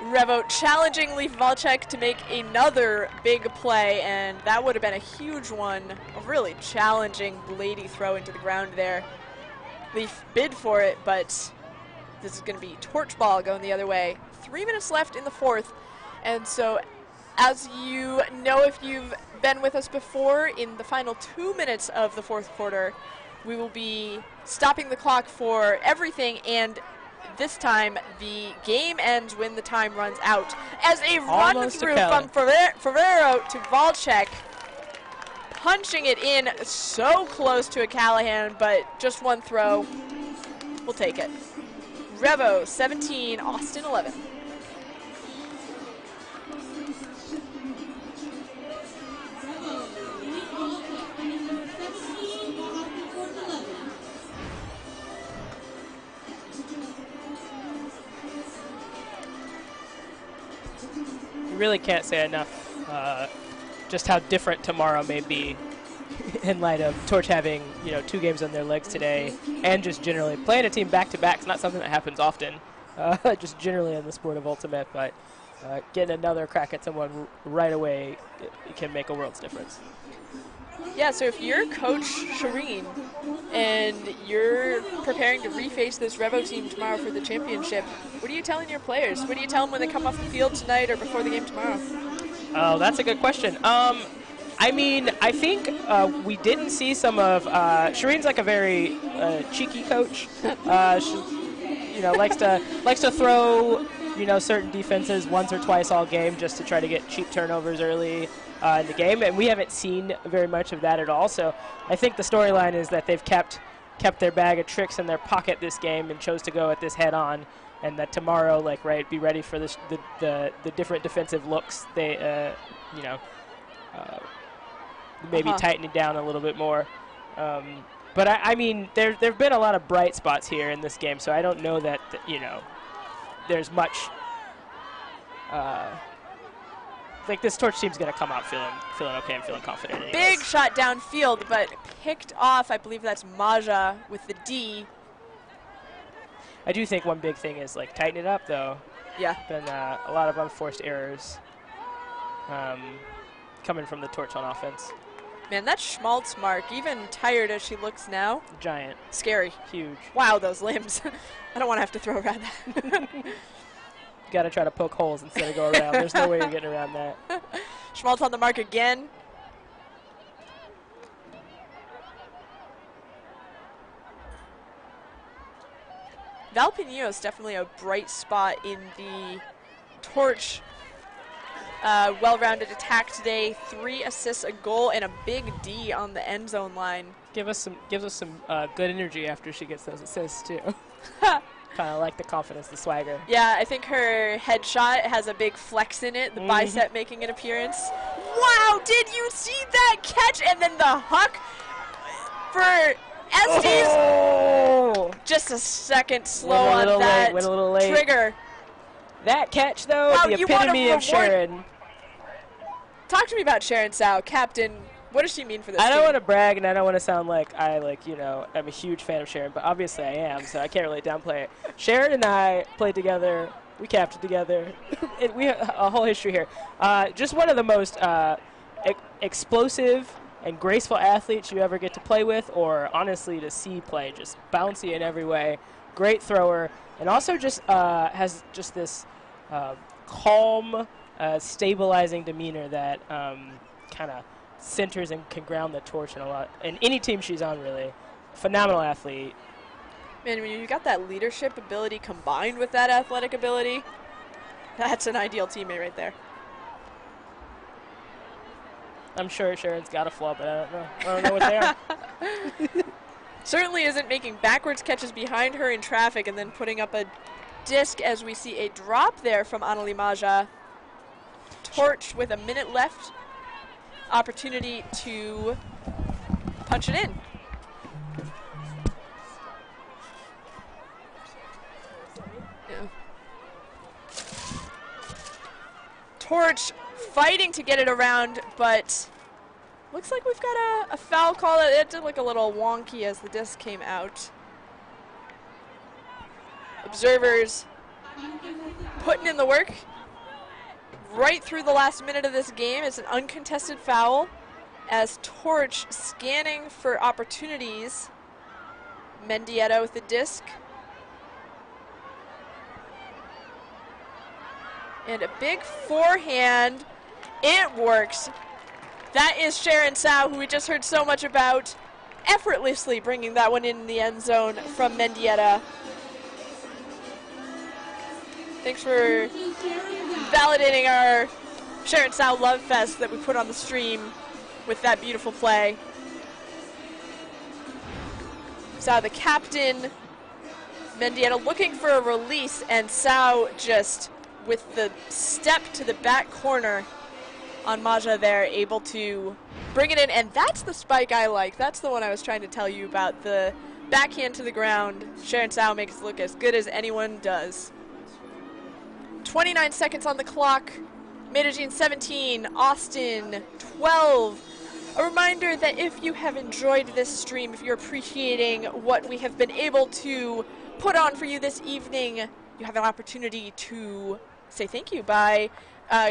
Revo challenging Leaf Valchek to make another big play, and that would have been a huge one. A really challenging bladey throw into the ground there. Leaf bid for it, but this is going to be Torch ball going the other way. 3 minutes left in the fourth, and so as you know, if you've been with us before, in the final 2 minutes of the fourth quarter, we will be stopping the clock for everything, and this time the game ends when the time runs out. As a run through from Ferrero to Valchek, punching it in so close to a Callahan, but just one throw. We'll take it. Revo 17, Austin 11. Really can't say enough just how different tomorrow may be in light of Torch having 2 games on their legs today, and just generally playing a team back-to-back is not something that happens often, just generally in the sport of Ultimate, but getting another crack at someone right away it can make a world's difference. Yeah, so if you're Coach Shireen and you're preparing to reface this Revo team tomorrow for the championship, what are you telling your players? What do you tell them when they come off the field tonight or before the game tomorrow? Oh, that's a good question. I think we didn't see some of Shireen's like a very cheeky coach. likes to throw, certain defenses once or twice all game just to try to get cheap turnovers early in the game, and we haven't seen very much of that at all. So I think the storyline is that they've kept their bag of tricks in their pocket this game and chose to go at this head on, and that tomorrow, be ready for this, the different defensive looks. They, maybe tighten it down a little bit more. But I mean, there've been a lot of bright spots here in this game, so I don't know that there's much. This Torch team's gonna come out feeling okay and feeling confident. Anyways. Big shot downfield, but picked off. I believe that's Maja with the D. I do think one big thing is tighten it up, though. Yeah. Been a lot of unforced errors coming from the Torch on offense. Man, that Schmaltz mark, even tired as she looks now. Giant. Scary. Huge. Wow, those limbs. I don't want to have to throw around that. You got to try to poke holes instead of go around. There's no way you're getting around that. Schmaltz on the mark again. Valpinio is definitely a bright spot in the Torch well-rounded attack today. 3 assists, a goal, and a big D on the end zone line. Gives us some good energy after she gets those assists too. Kind of like the confidence, the swagger. Yeah, I think her headshot has a big flex in it, the bicep making an appearance. Wow, did you see that catch? And then the huck for Estes. Oh! Just a second slow on that went a little late. trigger. That catch, though, Wow, the epitome of Sharon. Talk to me about Sharon Sao, captain. What does she mean for this I don't team? want to brag, and I don't want to sound like I'm a huge fan of Sharon, but obviously I am, so I can't really downplay it. Sharon and I played together. We captained together. We have a whole history here. Just one of the most explosive and graceful athletes you ever get to play with, or honestly to see play. Just bouncy in every way. Great thrower, and also just has just this calm, stabilizing demeanor that kind of centers and can ground the Torch in any team she's on, really. Phenomenal athlete. Man, when you got that leadership ability combined with that athletic ability, that's an ideal teammate right there. I'm sure Sharon's got a flaw, but I don't know what they are. Certainly isn't making backwards catches behind her in traffic and then putting up a disc as we see a drop there from Annalie Maja. Torch with a minute left. Opportunity to punch it in. Yeah. Torch fighting to get it around, but looks like we've got a foul call. It did look a little wonky as the disc came out. Observers putting in the work. Right through the last minute of this game. It's an uncontested foul as Torch scanning for opportunities. Mendieta with the disc. And a big forehand. It works. That is Sharon Sao, who we just heard so much about, effortlessly bringing that one in the end zone from Mendieta. Thanks for validating our Sharon Sao Love Fest that we put on the stream with that beautiful play. Sao, the captain, Mendieta looking for a release, and Sao just with the step to the back corner on Maja there, able to bring it in, and that's the spike I like. That's the one I was trying to tell you about, the backhand to the ground. Sharon Sao makes it look as good as anyone does. 29 seconds on the clock. Medellin 17, Austin 12. A reminder that if you have enjoyed this stream, if you're appreciating what we have been able to put on for you this evening, you have an opportunity to say thank you by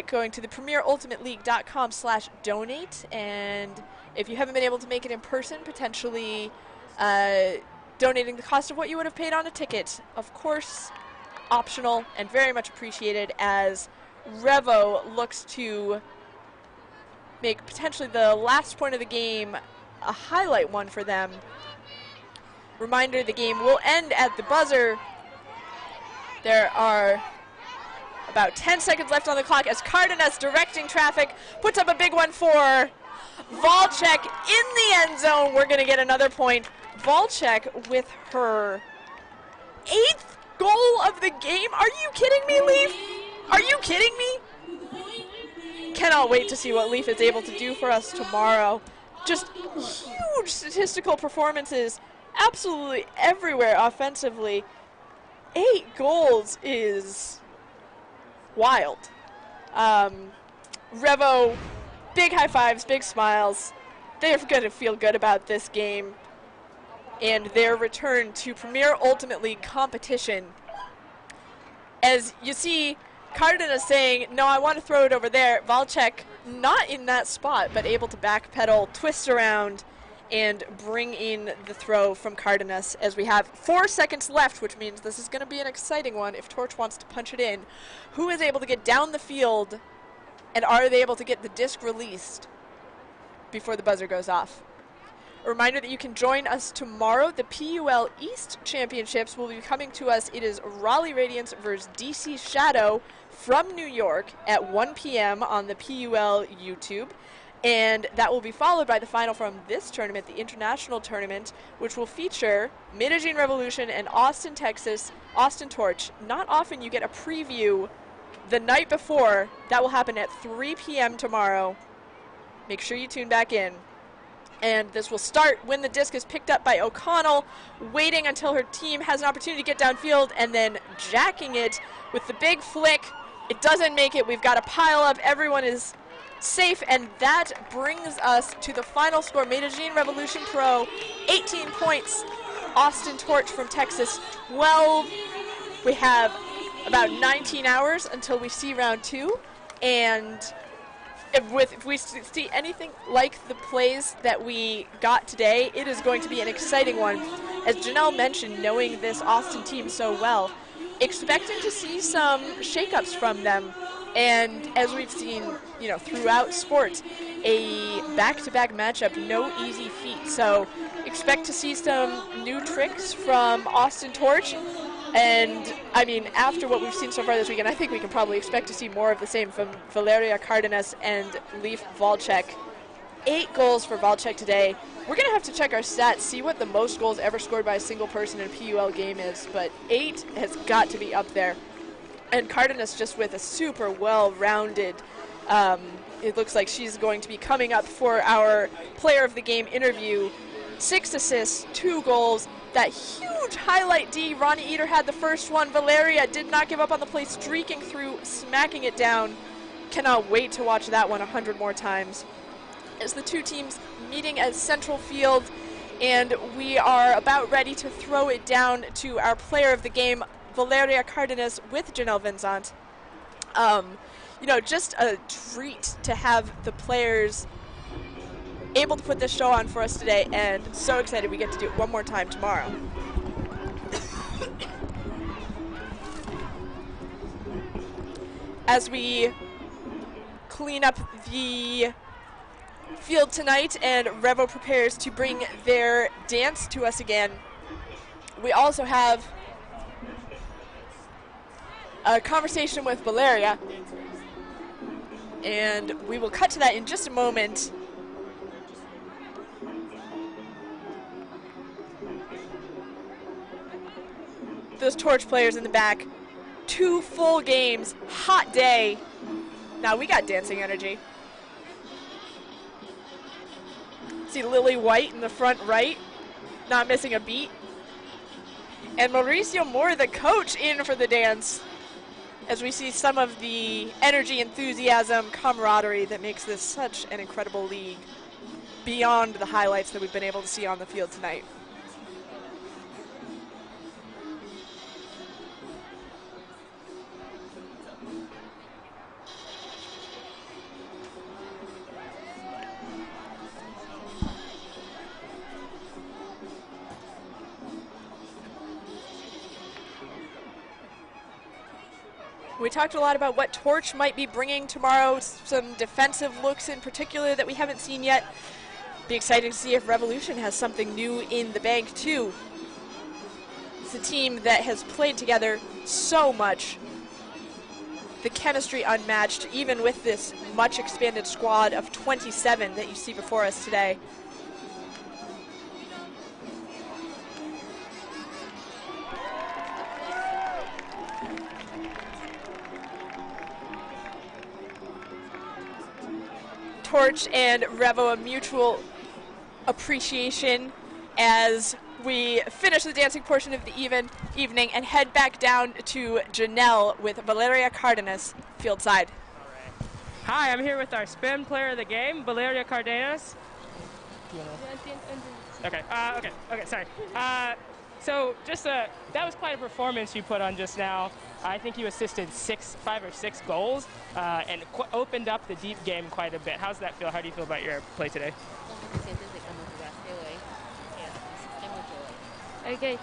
going to the premierultimateleague.com/donate. And if you haven't been able to make it in person, potentially donating the cost of what you would have paid on a ticket. Of course, optional and very much appreciated as Revo looks to make potentially the last point of the game a highlight one for them. Reminder, the game will end at the buzzer There are about 10 seconds left on the clock as Cardenas, directing traffic, puts up a big one for Volchek in the end zone. We're going to get another point. Volchek with her 8th goal of the game. Are you kidding me, Leaf? Are you kidding me? Cannot wait to see what Leaf is able to do for us tomorrow. Just huge statistical performances absolutely everywhere offensively. 8 goals is wild. Revo, big high fives, big smiles. They're going to feel good about this game and their return to Premier Ultimate League competition. As you see, Cardenas saying, no, I want to throw it over there. Volchek not in that spot, but able to backpedal, twist around, and bring in the throw from Cardenas as we have 4 seconds left, which means this is going to be an exciting one if Torch wants to punch it in. Who is able to get down the field, and are they able to get the disc released before the buzzer goes off? A reminder that you can join us tomorrow. The PUL East Championships will be coming to us. It is Raleigh Radiance versus DC Shadow from New York at 1 p.m. on the PUL YouTube. And that will be followed by the final from this tournament, the international tournament, which will feature Medellin Revolution and Austin, Texas, Austin Torch. Not often you get a preview the night before. That will happen at 3 p.m. tomorrow. Make sure you tune back in. And this will start when the disc is picked up by O'Connell, waiting until her team has an opportunity to get downfield, and then jacking it with the big flick. It doesn't make it. We've got a pile up. Everyone is safe, and that brings us to the final score. Medellin Revolution Pro, 18 points. Austin Torch from Texas, 12. We have about 19 hours until we see round 2, and if we see anything like the plays that we got today, it is going to be an exciting one. As Janelle mentioned, knowing this Austin team so well, expecting to see some shakeups from them. And as we've seen, you know, throughout sports, a back-to-back matchup, no easy feat. So expect to see some new tricks from Austin Torch. And, I mean, after what we've seen so far this weekend, I think we can probably expect to see more of the same from Valeria Cardenas and Leaf Volchek. 8 goals for Volchek today. We're going to have to check our stats, see what the most goals ever scored by a single person in a PUL game is, but 8 has got to be up there. And Cardenas just with a super well-rounded, it looks like she's going to be coming up for our player of the game interview. 6 assists, 2 goals. That huge highlight D, Ronnie Eater had the first one. Valeria did not give up on the play, streaking through, smacking it down. Cannot wait to watch that one 100 more times. As the two teams meeting at Central Field, and we are about ready to throw it down to our player of the game, Valeria Cardenas with Janelle Vincent. You know, just a treat to have the players able to put this show on for us today, and so excited we get to do it one more time tomorrow. As we clean up the field tonight and Revo prepares to bring their dance to us again, we also have a conversation with Valeria, and we will cut to that in just a moment. Those Torch players in the back, 2 full games, hot day. Now we got dancing energy. See Lily White in the front right, not missing a beat. And Mauricio Moore, the coach, in for the dance, as we see some of the energy, enthusiasm, camaraderie that makes this such an incredible league beyond the highlights that we've been able to see on the field tonight. We talked a lot about what Torch might be bringing tomorrow, some defensive looks in particular that we haven't seen yet. Be exciting to see if Revolution has something new in the bank too. It's a team that has played together so much. The chemistry unmatched, even with this much expanded squad of 27 that you see before us today. Torch and Revo, a mutual appreciation as we finish the dancing portion of the evening and head back down to Janelle with Valeria Cardenas fieldside. Hi, I'm here with our spin player of the game, Valeria Cardenas. Okay, sorry. So just that was quite a performance you put on just now. I think you assisted 5 or 6 goals and opened up the deep game quite a bit. How's that feel? How do you feel about your play today? Okay,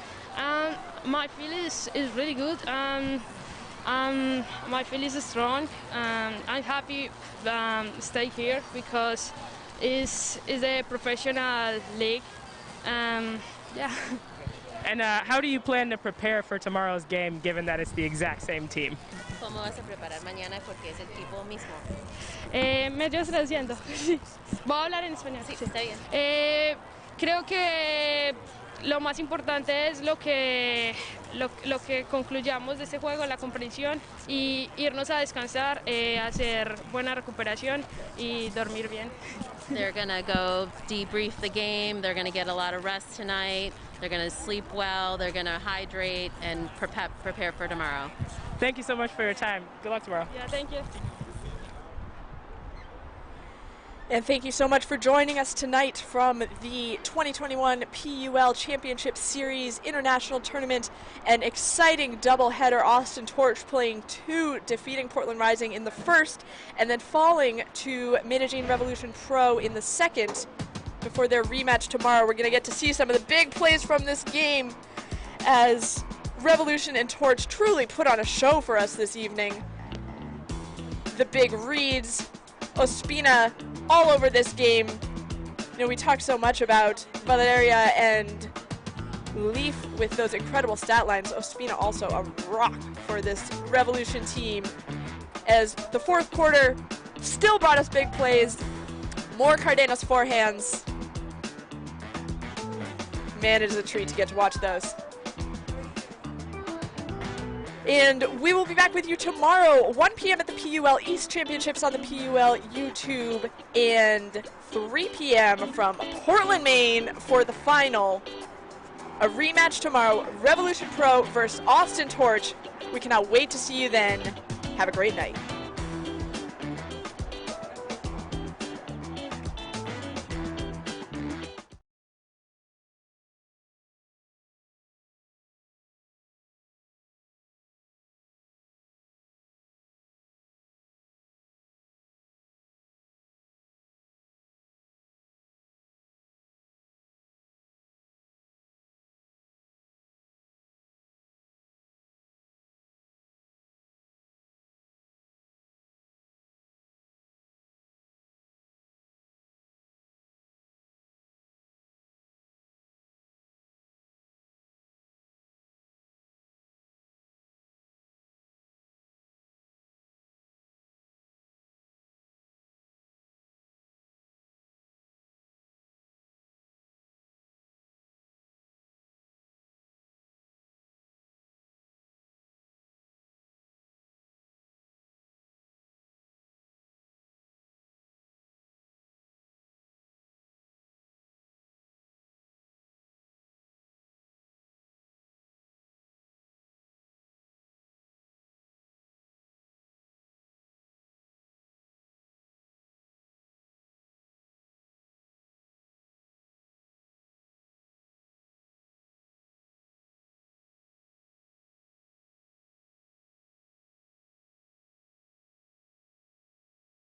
my feel is really good. My feel is strong. I'm happy stay here because it's a professional league. Yeah. And how do you plan to prepare for tomorrow's game, given that it's the exact same team? ¿Cómo vas a preparar mañana porque es el equipo mismo? Me estoy traduciendo. Voy a hablar en español. Sí, está bien. Creo que lo más importante es lo que concluyamos de este juego, la comprensión y irnos a descansar, hacer buena recuperación y dormir bien. They're going to go debrief the game. They're going to get a lot of rest tonight. They're going to sleep well. They're going to hydrate and prepare for tomorrow. Thank you so much for your time. Good luck tomorrow. Yeah, thank you. And thank you so much for joining us tonight from the 2021 PUL Championship Series International Tournament. An exciting doubleheader. Austin Torch playing 2, defeating Portland Rising in the first, and then falling to Medellin Revolution Pro in the second before their rematch tomorrow. We're going to get to see some of the big plays from this game as Revolution and Torch truly put on a show for us this evening. The big reads, Ospina all over this game. You know, we talked so much about Valeria and Leaf with those incredible stat lines. Ospina also a rock for this Revolution team, as the fourth quarter still brought us big plays. More Cardenas forehands. Man, it is a treat to get to watch those. And we will be back with you tomorrow, 1 p.m. at the PUL East Championships on the PUL YouTube, and 3 p.m. from Portland, Maine for the final. A rematch tomorrow, Revolution Pro versus Austin Torch. We cannot wait to see you then. Have a great night.